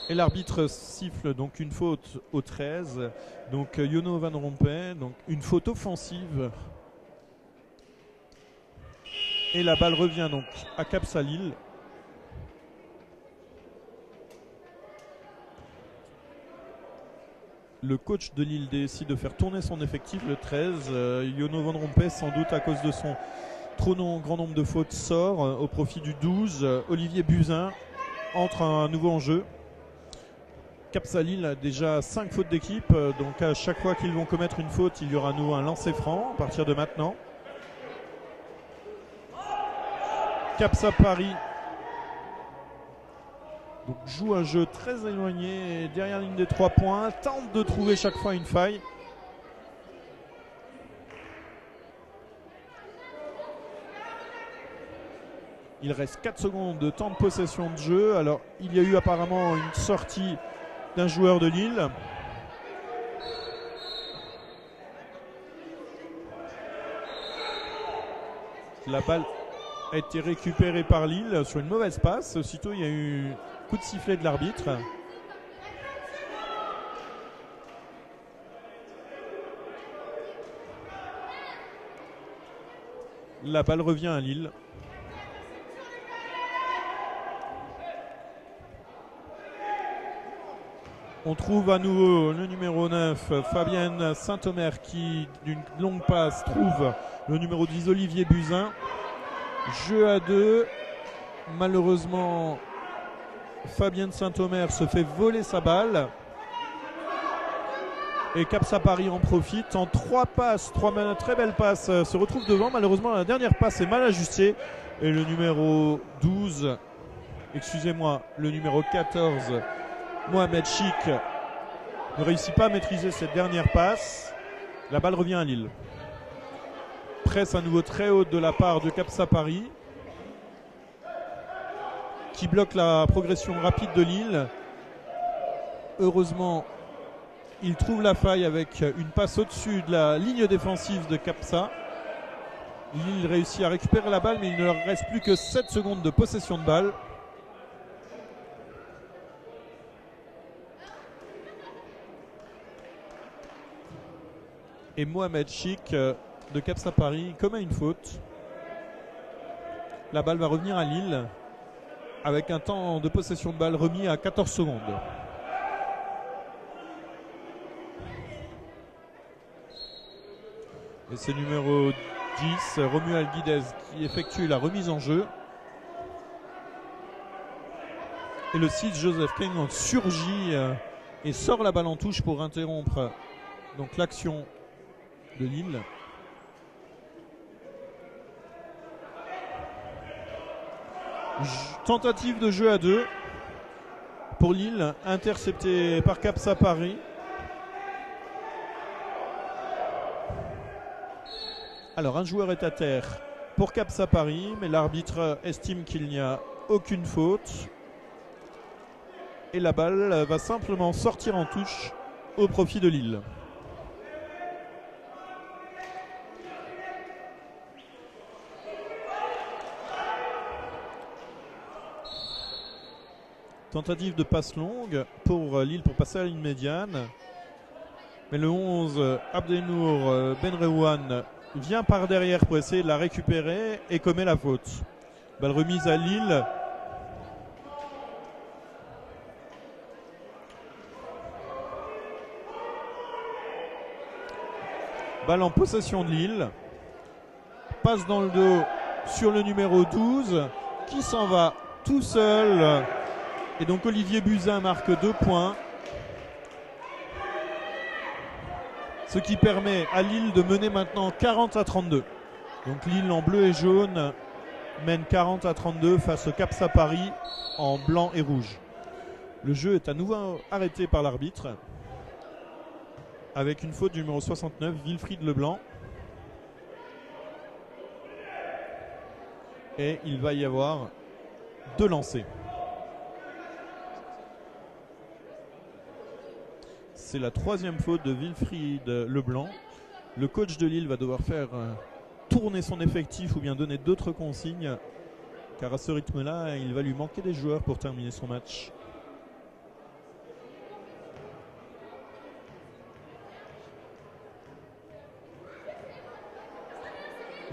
Et l'arbitre siffle donc une faute au 13. Donc Yono Van Rompuy, donc une faute offensive. Et la balle revient donc à CAPSA Lille. Le coach de Lille décide de faire tourner son effectif, le 13. Yono Van Rompuy, sans doute à cause de son trop grand nombre de fautes, sort au profit du 12. Olivier Buzyn entre à nouveau en jeu. CAPSA Lille a déjà 5 fautes d'équipe, donc à chaque fois qu'ils vont commettre une faute, il y aura à nouveau un lancer franc à partir de maintenant. CAPSA Paris Donc joue un jeu très éloigné derrière la ligne des 3 points, tente de trouver chaque fois une faille. Il reste 4 secondes de temps de possession de jeu. Alors il y a eu apparemment une sortie d'un joueur de Lille. La balle a été récupérée par Lille sur une mauvaise passe. Aussitôt il y a eu un coup de sifflet de l'arbitre. La balle revient à Lille. On trouve à nouveau le numéro 9, Fabienne Saint-Omer, qui d'une longue passe trouve le numéro 10, Olivier Buzyn. Jeu à 2. Malheureusement, Fabienne Saint-Omer se fait voler sa balle. Et Capsa Paris en profite. En 3 passes, 3 très belles passes, se retrouve devant. Malheureusement, la dernière passe est mal ajustée. Et le numéro 12, excusez-moi, le numéro 14, Mohamed Chik, ne réussit pas à maîtriser cette dernière passe. La balle revient à Lille. Presse à nouveau très haute de la part de Capsa Paris, qui bloque la progression rapide de Lille. Heureusement, il trouve la faille avec une passe au-dessus de la ligne défensive de Capsa. Lille réussit à récupérer la balle, mais il ne leur reste plus que 7 secondes de possession de balle. Et Mohamed Chik de Capsa Paris commet une faute. La balle va revenir à Lille avec un temps de possession de balle remis à 14 secondes. Et c'est numéro 10, Romuald Guidez, qui effectue la remise en jeu. Et le 6, Joseph Keng, surgit et sort la balle en touche pour interrompre donc l'action de Lille. Tentative de jeu à 2 pour Lille, interceptée par Capsa Paris. Alors un joueur est à terre pour Capsa Paris, mais l'arbitre estime qu'il n'y a aucune faute. Et la balle va simplement sortir en touche au profit de Lille. Tentative de passe longue pour Lille pour passer à la ligne médiane. Mais le 11, Abdenour Benreouane, vient par derrière pour essayer de la récupérer et commet la faute. Balle remise à Lille. Balle en possession de Lille. Passe dans le dos sur le numéro 12 qui s'en va tout seul. Et donc Olivier Buzyn marque 2 points. Ce qui permet à Lille de mener maintenant 40-32. Donc Lille en bleu et jaune mène 40-32 face au Capsa Paris en blanc et rouge. Le jeu est à nouveau arrêté par l'arbitre avec une faute du numéro 69, Wilfried Leblanc. Et il va y avoir 2 lancers. C'est la 3e faute de Wilfried Leblanc. Le coach de Lille va devoir faire tourner son effectif ou bien donner d'autres consignes, car à ce rythme-là, il va lui manquer des joueurs pour terminer son match.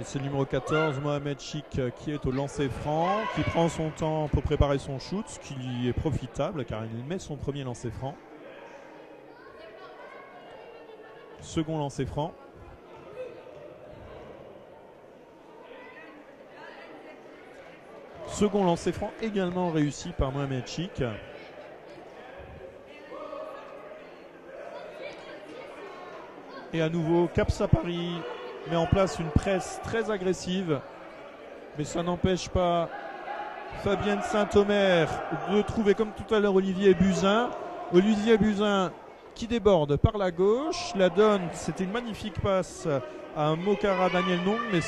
Et c'est le numéro 14, Mohamed Chik, qui est au lancer franc, qui prend son temps pour préparer son shoot, ce qui lui est profitable car il met son premier lancer franc. Second lancer franc. Second lancer franc également réussi par Mohamed Chik. Et à nouveau, Capsa Paris met en place une presse très agressive. Mais ça n'empêche pas Fabienne Saint-Omer de trouver comme tout à l'heure Olivier Buzyn. Olivier Buzyn qui déborde par la gauche. La donne, c'était une magnifique passe à un Mokara Daniel Nong, mais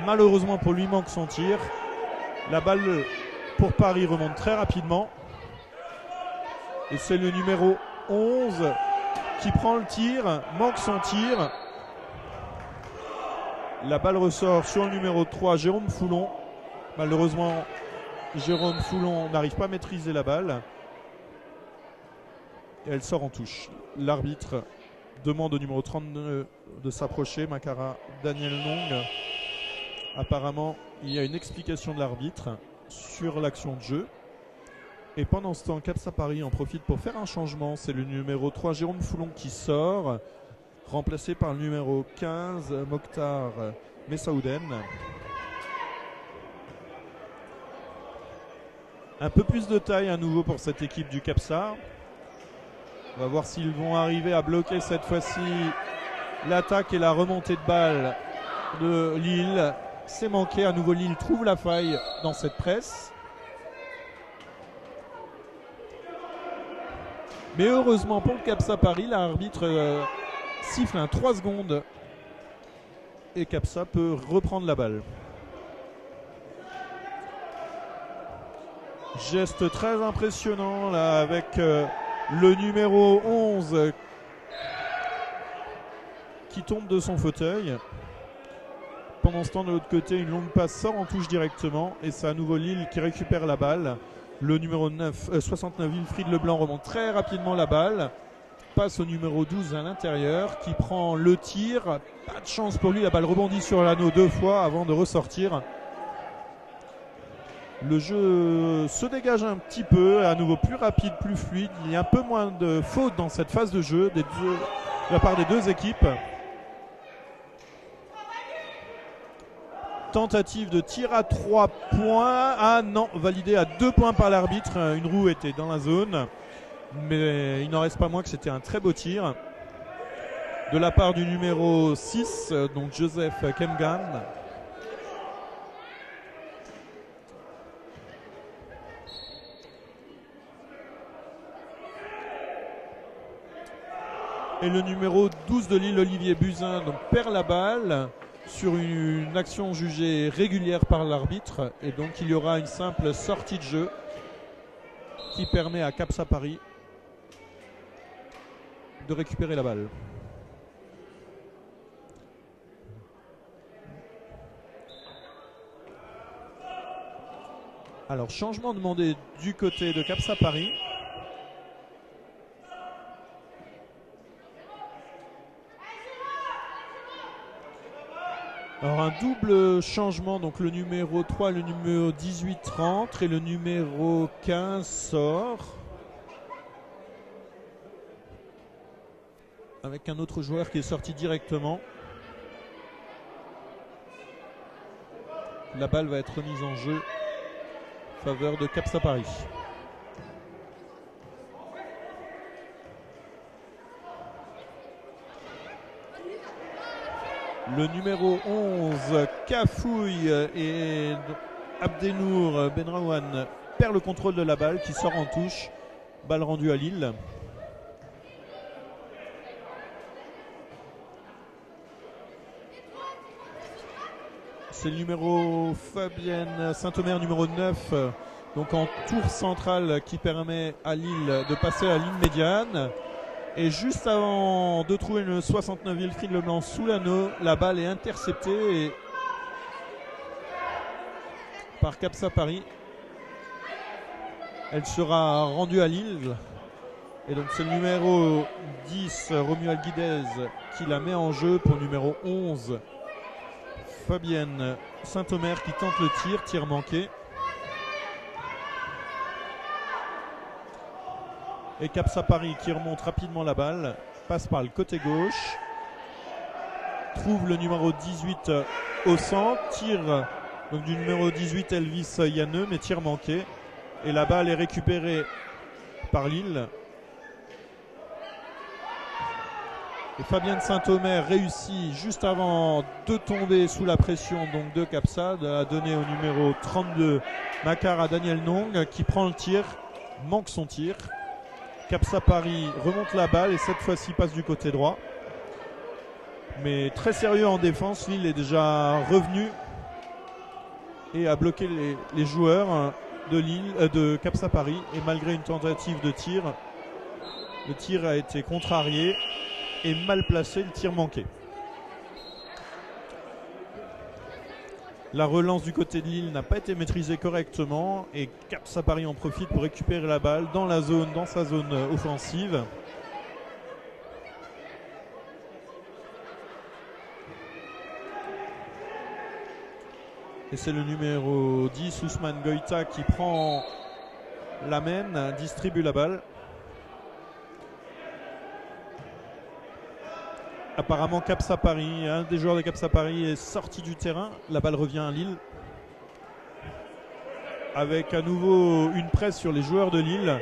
malheureusement pour lui manque son tir. La balle pour Paris remonte très rapidement. Et c'est le numéro 11 qui prend le tir, manque son tir. La balle ressort sur le numéro 3, Jérôme Foulon. Malheureusement, Jérôme Foulon n'arrive pas à maîtriser la balle. Et elle sort en touche. L'arbitre demande au numéro 32 de s'approcher, Makara Daniel Nong. Apparemment, il y a une explication de l'arbitre sur l'action de jeu. Et pendant ce temps, Capsa Paris en profite pour faire un changement. C'est le numéro 3, Jérôme Foulon, qui sort, remplacé par le numéro 15, Mokhtar Messaouden. Un peu plus de taille à nouveau pour cette équipe du Capsa. On va voir s'ils vont arriver à bloquer cette fois-ci l'attaque et la remontée de balle de Lille. C'est manqué, à nouveau Lille trouve la faille dans cette presse. Mais heureusement pour le Capsa Paris, l'arbitre siffle un 3 secondes et Capsa peut reprendre la balle. Geste très impressionnant là avec le numéro 11 qui tombe de son fauteuil. Pendant ce temps, de l'autre côté, une longue passe sort en touche directement et c'est à nouveau Lille qui récupère la balle. Le numéro 69, Wilfried Leblanc, remonte très rapidement la balle. Passe au numéro 12 à l'intérieur qui prend le tir. Pas de chance pour lui, la balle rebondit sur l'anneau 2 fois avant de ressortir. Le jeu se dégage un petit peu, à nouveau plus rapide, plus fluide. Il y a un peu moins de fautes dans cette phase de jeu de la part des deux équipes. Tentative de tir à 3 points. Ah non, validé à 2 points par l'arbitre. Une roue était dans la zone. Mais il n'en reste pas moins que c'était un très beau tir. De la part du numéro 6, donc Joseph Kemgan. Et le numéro 12 de Lille, Olivier Buzyn, donc perd la balle sur une action jugée régulière par l'arbitre. Et donc il y aura une simple sortie de jeu qui permet à Capsa Paris de récupérer la balle. Alors changement demandé du côté de Capsa Paris. Alors un double changement, donc le numéro 3, le numéro 18 rentre et le numéro 15 sort. Avec un autre joueur qui est sorti directement. La balle va être remise en jeu en faveur de Capsa Paris. Le numéro 11, Kafouille et Abdenour Benraouane perd le contrôle de la balle qui sort en touche. Balle rendue à Lille. C'est le numéro Fabienne Saint-Omer, numéro 9, donc en tour central qui permet à Lille de passer à la ligne médiane. Et juste avant de trouver le 69, Wilfried Leblanc sous l'anneau, la balle est interceptée par Capsa Paris. Elle sera rendue à Lille. Et donc c'est le numéro 10, Romuald Guidez, qui la met en jeu pour le numéro 11, Fabienne Saint-Omer, qui tente le tir manqué. Et Capsa Paris qui remonte rapidement la balle, passe par le côté gauche, trouve le numéro 18 au centre, tire donc du numéro 18 Elvis Yanneux, mais tir manqué. Et la balle est récupérée par Lille. Et Fabien de Saint-Omer réussit juste avant de tomber sous la pression donc de Capsad à donner au numéro 32 Makar à Daniel Nong qui prend le tir, manque son tir. Capsa Paris remonte la balle et cette fois-ci passe du côté droit. Mais très sérieux en défense, Lille est déjà revenu et a bloqué les joueurs de Capsa Paris. Et malgré une tentative de tir, le tir a été contrarié et mal placé, le tir manqué. La relance du côté de Lille n'a pas été maîtrisée correctement et Capsa Paris en profite pour récupérer la balle dans sa zone offensive. Et c'est le numéro 10, Ousmane Goïta, qui prend la main, distribue la balle. Apparemment Capsa Paris, un des joueurs de Capsa Paris est sorti du terrain. La balle revient à Lille. Avec à nouveau une presse sur les joueurs de Lille.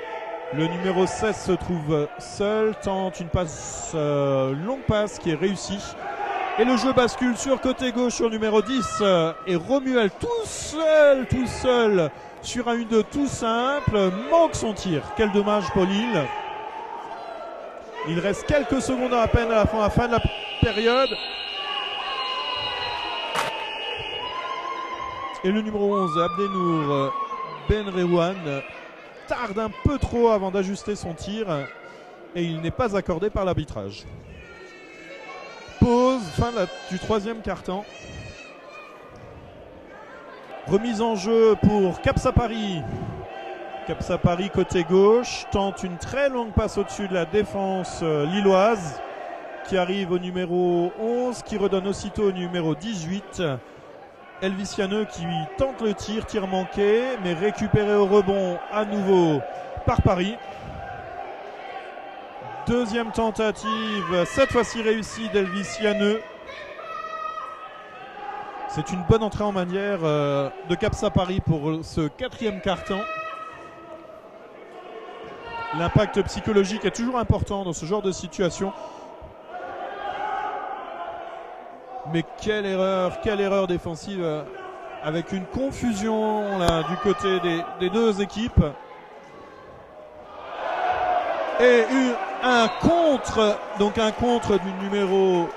Le numéro 16 se trouve seul, tente une passe, longue passe qui est réussie. Et le jeu bascule sur côté gauche sur numéro 10. Et Romuald tout seul sur un 1-2 tout simple, manque son tir. Quel dommage pour Lille. Il reste quelques secondes à peine à la fin de la période. Et le numéro 11, Abdenour Benrewan, tarde un peu trop avant d'ajuster son tir. Et il n'est pas accordé par l'arbitrage. Pause, fin du troisième quart-temps. Remise en jeu pour Capsa Paris. Capsa Paris côté gauche tente une très longue passe au-dessus de la défense lilloise qui arrive au numéro 11, qui redonne aussitôt au numéro 18. Elvis Yaneux qui tente le tir manqué, mais récupéré au rebond à nouveau par Paris. Deuxième tentative, cette fois-ci réussie d'Elvis Yaneux. C'est une bonne entrée en manière de Capsa Paris pour ce quatrième quart-temps. L'impact psychologique est toujours important dans ce genre de situation. Mais quelle erreur défensive avec une confusion là, du côté des deux équipes. Et un contre du numéro,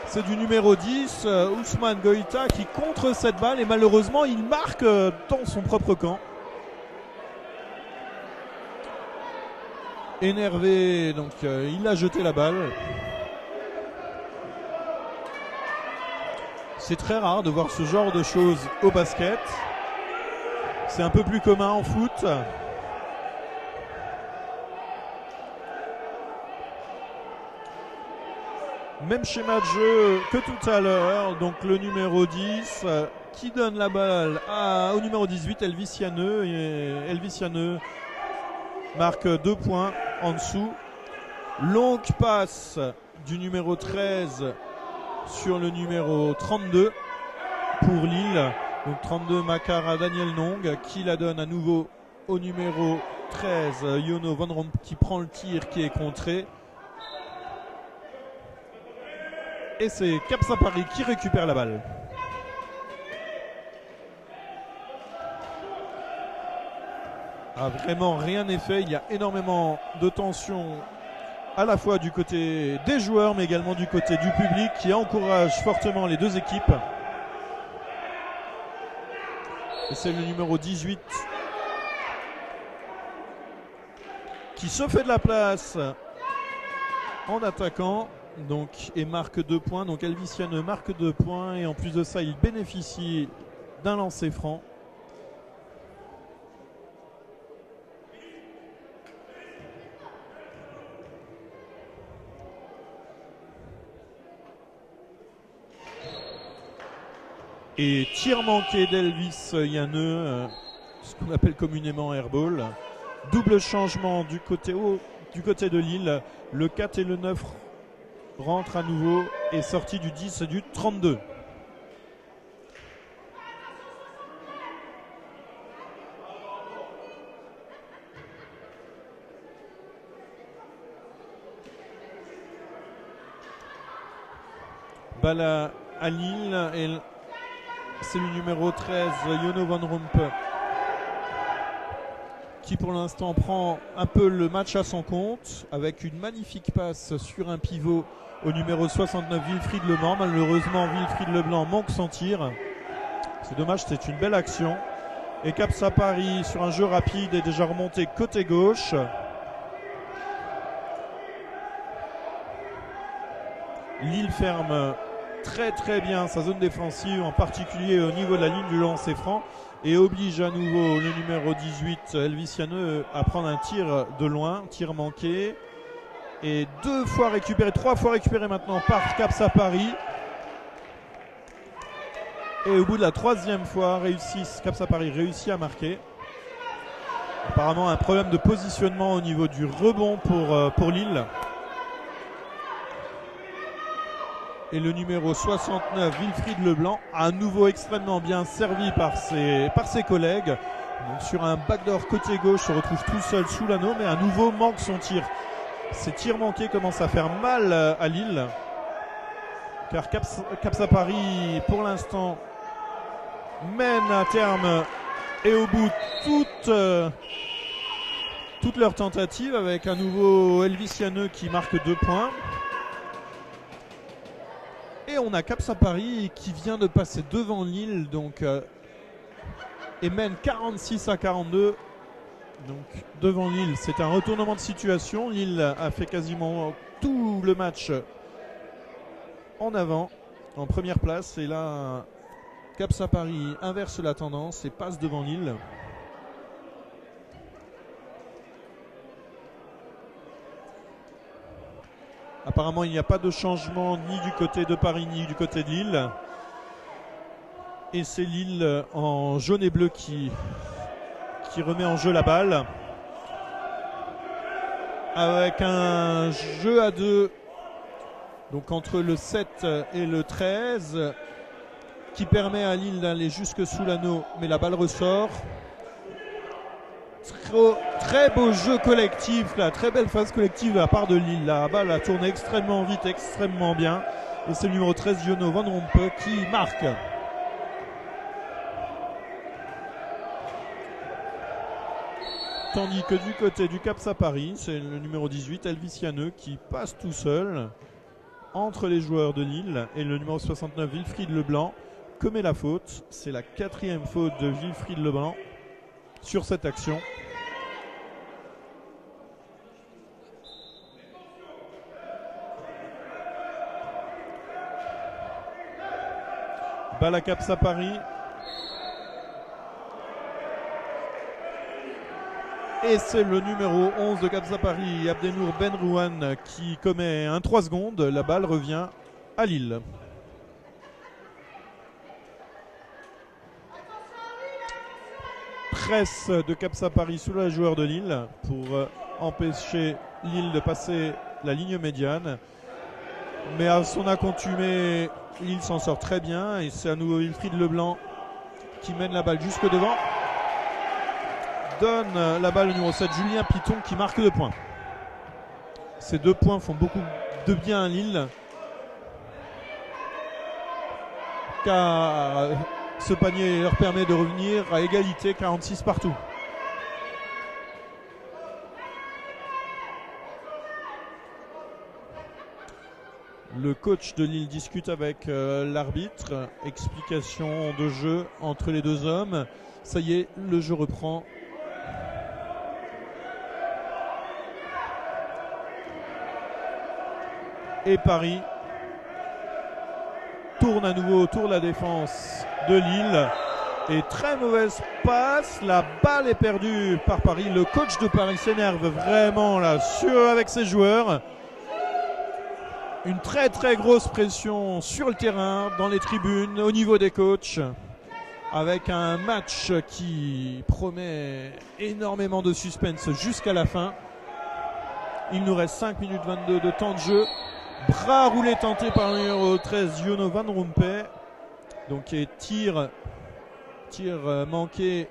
c'est du numéro 10, Ousmane Goïta qui contre cette balle et malheureusement il marque dans son propre camp. Énervé, donc il a jeté la balle. C'est très rare de voir ce genre de choses au basket. C'est un peu plus commun en foot. Même schéma de jeu que tout à l'heure. Donc le numéro 10 qui donne la balle au numéro 18, Elvis Yaneux. Et Elvis Yaneux marque 2 points en dessous. Longue passe du numéro 13 sur le numéro 32 pour Lille. Donc 32 Makar à Daniel Nong qui la donne à nouveau au numéro 13 Yono Van Romp qui prend le tir qui est contré. Et c'est Capsa Paris qui récupère la balle. Vraiment rien n'est fait, il y a énormément de tension à la fois du côté des joueurs mais également du côté du public qui encourage fortement les deux équipes. Et c'est le numéro 18 qui se fait de la place en attaquant donc, et marque 2 points. Donc Elvis Yaneux marque 2 points et en plus de ça il bénéficie d'un lancer franc. Et tir manqué d'Elvis Yaneux, ce qu'on appelle communément airball. Double changement du côté de Lille. Le 4 et le 9 rentrent à nouveau et sorti du 10 et du 32. Balle à Lille et c'est le numéro 13, Jono Van Rompuy, qui pour l'instant prend un peu le match à son compte avec une magnifique passe sur un pivot au numéro 69, Wilfried Leblanc. Malheureusement, Wilfried Leblanc manque son tir. C'est dommage, c'est une belle action. Et Capsa Paris sur un jeu rapide est déjà remonté côté gauche. Lille ferme très très bien sa zone défensive, en particulier au niveau de la ligne du lancer franc, et oblige à nouveau le numéro 18, Elvis Janeux, à prendre un tir de loin, tir manqué. Et 2 fois récupéré, 3 fois récupéré maintenant par Capsa Paris. Et au bout de la 3e fois, Capsa Paris réussit à marquer. Apparemment un problème de positionnement au niveau du rebond pour Lille. Et le numéro 69, Wilfried Leblanc, à nouveau extrêmement bien servi par ses collègues. Donc sur un backdoor côté gauche, se retrouve tout seul sous l'anneau, mais à nouveau manque son tir. Ces tirs manqués commencent à faire mal à Lille, car Capsa Paris, pour l'instant, mène à terme et au bout toutes leurs tentatives, avec à nouveau Elvis Janeux qui marque 2 points. Et on a Capsa Paris qui vient de passer devant Lille, donc, et mène 46-42. Donc devant Lille, c'est un retournement de situation. Lille a fait quasiment tout le match en avant, en première place. Et là, Capsa Paris inverse la tendance et passe devant Lille. Apparemment, il n'y a pas de changement ni du côté de Paris ni du côté de Lille. Et c'est Lille en jaune et bleu qui remet en jeu la balle. Avec un jeu à 2, donc entre le 7 et le 13, qui permet à Lille d'aller jusque sous l'anneau, mais la balle ressort. Très beau jeu collectif, là, très belle phase collective de la part de Lille. La balle a tourné extrêmement vite, extrêmement bien. Et c'est le numéro 13, Jono Van Rompuy, qui marque. Tandis que du côté du Capsa Paris, c'est le numéro 18, Elvis Janeux, qui passe tout seul entre les joueurs de Lille. Et le numéro 69, Wilfried Leblanc, commet la faute. C'est la 4e faute de Wilfried Leblanc sur cette action. Balle à Capsa Paris. Et c'est le numéro 11 de Capsa Paris, Abdenour Benrouane, qui commet un 3 secondes. La balle revient à Lille. Presse de Capsa Paris sous la joueur de Lille pour empêcher Lille de passer la ligne médiane. Mais à son accoutumé, Lille s'en sort très bien. Et c'est à nouveau Wilfried Leblanc qui mène la balle jusque devant. Donne la balle au numéro 7, Julien Piton, qui marque 2 points. Ces 2 points font beaucoup de bien à Lille, car ce panier leur permet de revenir à égalité, 46 partout. Le coach de Lille discute avec l'arbitre. Explication de jeu entre les deux hommes. Ça y est, le jeu reprend. Et Paris tourne à nouveau autour de la défense de Lille. Et très mauvaise passe. La balle est perdue par Paris. Le coach de Paris s'énerve vraiment là avec ses joueurs. Une très très grosse pression sur le terrain, dans les tribunes, au niveau des coachs. Avec un match qui promet énormément de suspense jusqu'à la fin. Il nous reste 5 minutes 22 de temps de jeu. Bras roulé tenté par le numéro 13, Jono Van Rompuy. Donc tir manqué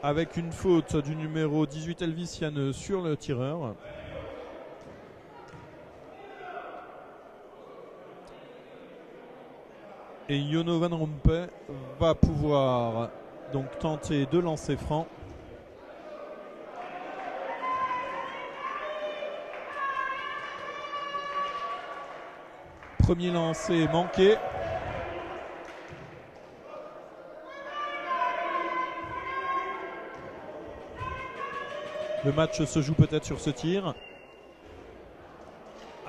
avec une faute du numéro 18, Elvis Janeux, sur le tireur. Et Jono Van Rompuy va pouvoir donc tenter de lancer franc. Premier lancer manqué. Le match se joue peut-être sur ce tir.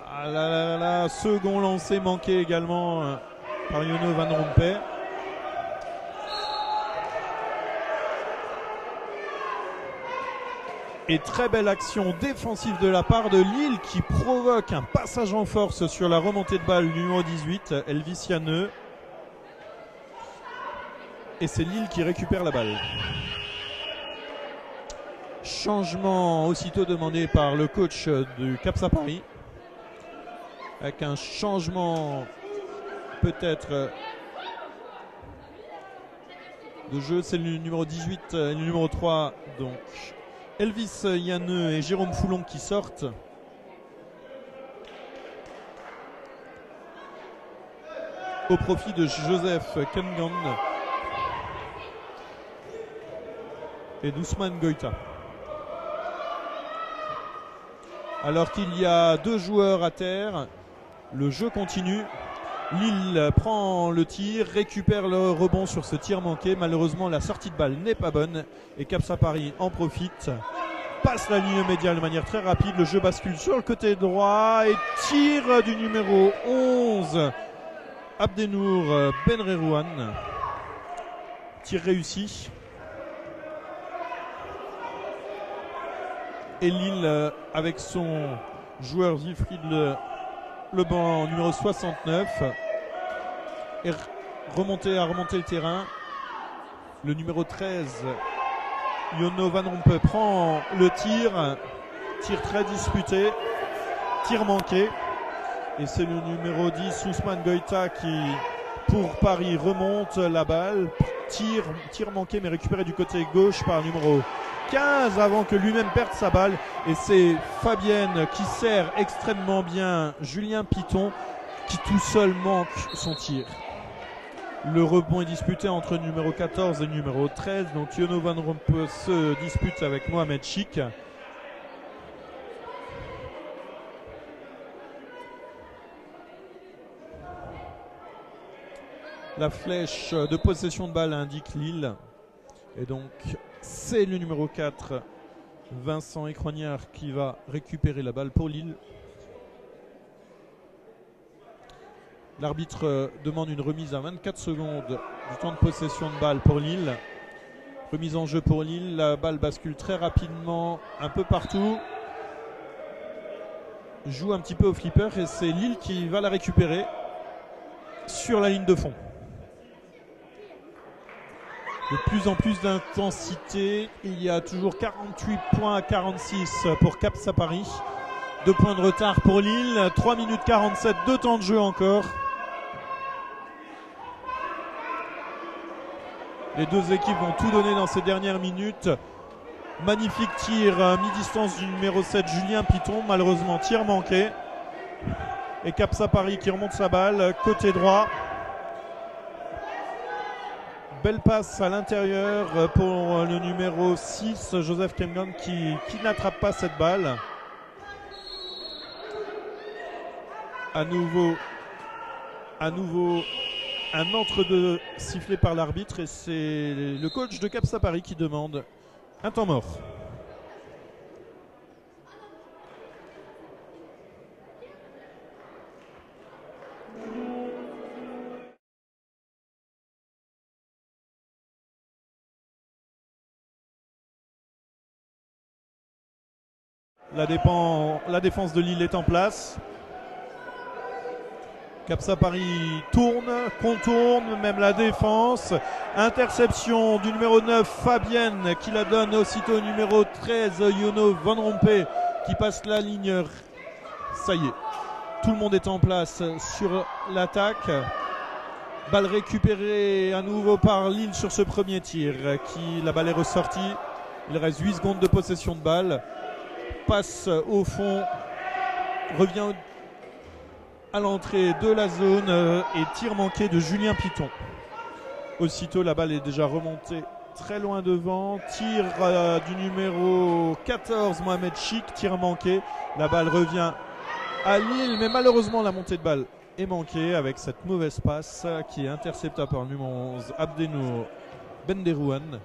Ah là là là, second lancer manqué également par Jono Van Rompuy. Et très belle action défensive de la part de Lille qui provoque un passage en force sur la remontée de balle numéro 18, Elvis Janeux. Et c'est Lille qui récupère la balle. Changement aussitôt demandé par le coach du CAPSA Paris. Avec un changement peut-être de jeu, c'est le numéro 18 et le numéro 3, donc Elvis Janeux et Jérôme Foulon qui sortent. Au profit de Joseph Kengan et d'Ousmane Goïta. Alors qu'il y a 2 joueurs à terre, le jeu continue. Lille prend le tir, récupère le rebond sur ce tir manqué. Malheureusement, la sortie de balle n'est pas bonne et CAPSA Paris en profite. Passe la ligne médiane de manière très rapide. Le jeu bascule sur le côté droit et tir du numéro 11, Abdenour Benrerouane. Tir réussi. Et Lille, avec son joueur Wilfried Leban, numéro 69, est remonté le terrain. Le numéro 13, Jono Van Rompuy, prend le tir très disputé, tir manqué. Et c'est le numéro 10, Ousmane Goïta, qui, pour Paris, remonte la balle. Tir manqué, mais récupéré du côté gauche par le numéro 15 avant que lui-même perde sa balle. Et c'est Fabienne qui sert extrêmement bien Julien Piton, qui tout seul manque son tir. Le rebond est disputé entre le numéro 14 et le numéro 13. Donc Jono Van Rompuy se dispute avec Mohamed Chik. La flèche de possession de balle indique Lille. Et donc c'est le numéro 4, Vincent Écroignard, qui va récupérer la balle pour Lille. L'arbitre demande une remise à 24 secondes du temps de possession de balle pour Lille. Remise en jeu pour Lille. La balle bascule très rapidement un peu partout. Joue un petit peu au flipper et c'est Lille qui va la récupérer sur la ligne de fond. De plus en plus d'intensité. Il y a toujours 48 points à 46 pour CAPSA Paris. 2 points de retard pour Lille. 3 minutes 47 de temps de jeu encore. Les deux équipes vont tout donner dans ces dernières minutes. Magnifique tir mi-distance du numéro 7, Julien Piton. Malheureusement, tir manqué. Et CAPSA Paris qui remonte sa balle côté droit. Belle passe à l'intérieur pour le numéro 6, Joseph Kengan, qui n'attrape pas cette balle. À nouveau un entre-deux sifflé par l'arbitre et c'est le coach de CAPSA Paris qui demande un temps mort. La défense de Lille est en place. CAPSA Paris tourne, contourne, même la défense. Interception du numéro 9, Fabienne, qui la donne aussitôt au numéro 13, Jono Van Rompuy, qui passe la ligne. Ça y est, tout le monde est en place sur l'attaque. Balle récupérée à nouveau par Lille sur ce premier tir. La balle est ressortie. Il reste 8 secondes de possession de balle. Passe au fond, revient à l'entrée de la zone et tir manqué de Julien Piton. Aussitôt, la balle est déjà remontée très loin devant. Tir du numéro 14, Mohamed Chik, tir manqué. La balle revient à Lille, mais malheureusement, la montée de balle est manquée avec cette mauvaise passe qui est interceptée par le numéro 11, Abdenour Benderouane,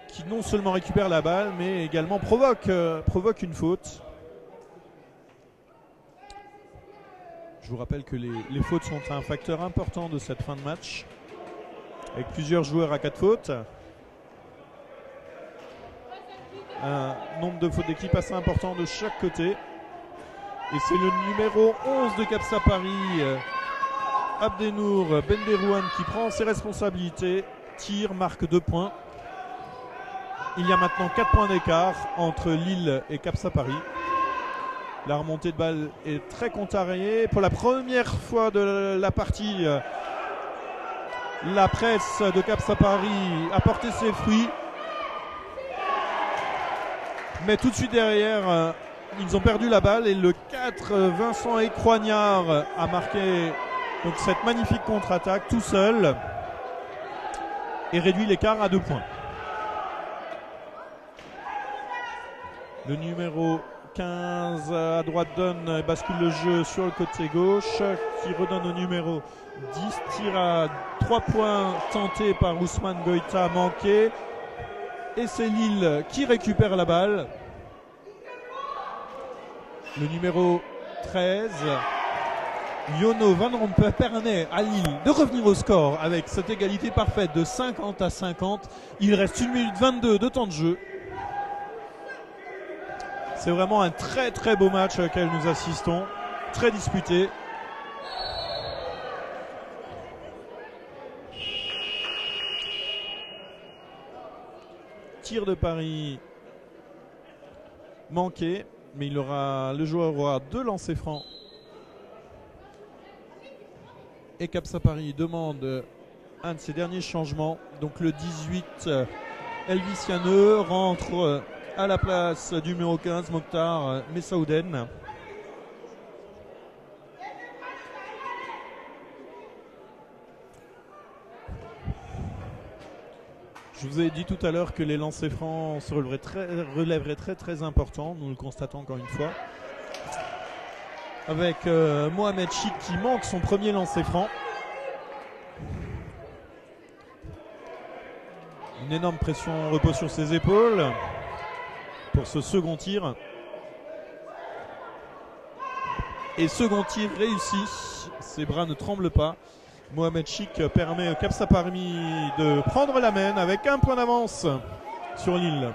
qui non seulement récupère la balle, mais également provoque une faute. Je vous rappelle que les fautes sont un facteur important de cette fin de match, avec plusieurs joueurs à 4 fautes. Un nombre de fautes d'équipe assez important de chaque côté. Et c'est le numéro 11 de Capsa Paris, Abdenour Benderouane, qui prend ses responsabilités. Tire, marque 2 points. Il y a maintenant 4 points d'écart entre Lille et Capsa Paris. La remontée de balle est très contrariée. Pour la première fois de la partie, la presse de Capsa Paris a porté ses fruits. Mais tout de suite derrière, ils ont perdu la balle et le 4, Vincent Écroignard, a marqué donc cette magnifique contre-attaque tout seul et réduit l'écart à 2 points. Le numéro 15 à droite donne, bascule le jeu sur le côté gauche, qui redonne au numéro 10. Tir à 3 points tenté par Ousmane Goïta, manqué. Et c'est Lille qui récupère la balle. Le numéro 13, Yono Van Rompuy, permet à Lille de revenir au score avec cette égalité parfaite de 50 à 50. Il reste 1 minute 22 de temps de jeu. C'est vraiment un très très beau match auquel nous assistons, très disputé. Tir de Paris manqué, mais le joueur aura 2 lancers francs. Et Capsa Paris demande un de ses derniers changements. Donc le 18, Elvis Yaneux rentre à la place du numéro 15, Mokhtar Messaouden. Je vous ai dit tout à l'heure que les lancers francs se relèveraient très importants. Nous le constatons encore une fois. Avec Mohamed Chik qui manque son premier lancer franc. Une énorme pression repose sur ses épaules pour ce second tir. Et second tir réussi. Ses bras ne tremblent pas. Mohamed Chik permet au Capsa Paris de prendre la main avec 1 point d'avance sur Lille.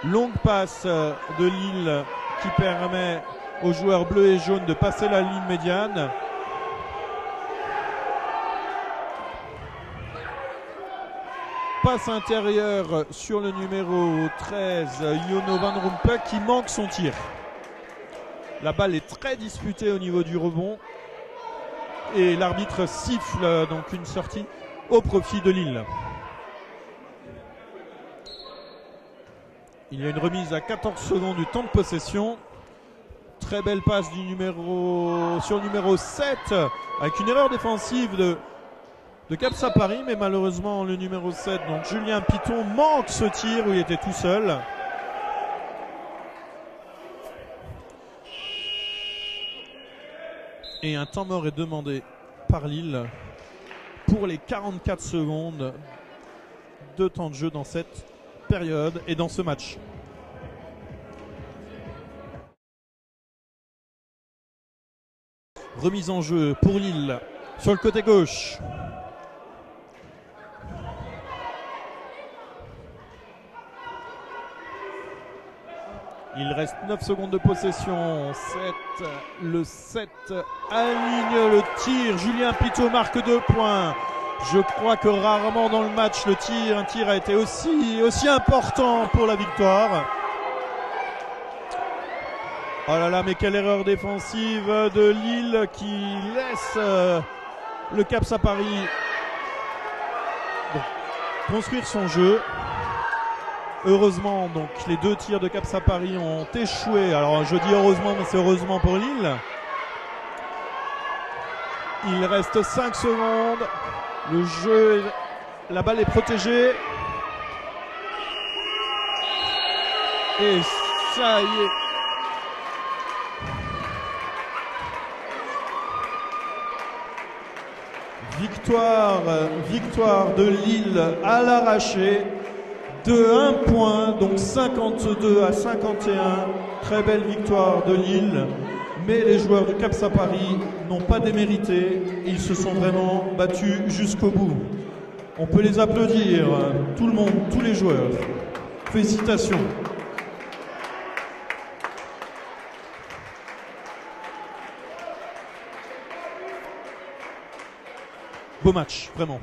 Longue passe de Lille qui permet aux joueurs bleus et jaunes de passer la ligne médiane. Passe intérieure sur le numéro 13, Yono Van Rompuy, qui manque son tir. La balle est très disputée au niveau du rebond. Et l'arbitre siffle donc une sortie au profit de Lille. Il y a une remise à 14 secondes du temps de possession. Très belle passe sur le numéro 7 avec une erreur défensive de Capsa Paris, mais malheureusement le numéro 7, donc Julien Piton, manque ce tir où il était tout seul. Et un temps mort est demandé par Lille pour les 44 secondes de temps de jeu dans cette période et dans ce match. Remise en jeu pour Lille sur le côté gauche. Il reste 9 secondes de possession. Le 7 aligne le tir. Julien Piton marque 2 points. Je crois que rarement dans le match un tir a été aussi important pour la victoire. Oh là là, mais quelle erreur défensive de Lille qui laisse le Capsa Paris construire son jeu. Heureusement, donc les 2 tirs de Capsa Paris ont échoué. Alors je dis heureusement, mais c'est heureusement pour Lille. Il reste 5 secondes. Le jeu, la balle est protégée. Et ça y est. Victoire de Lille à l'arraché de 1 point, donc 52 à 51. Très belle victoire de Lille, mais les joueurs de Capsa Paris n'ont pas démérité. Ils se sont vraiment battus jusqu'au bout. On peut les applaudir, tout le monde, tous les joueurs. Félicitations. Beau match, vraiment.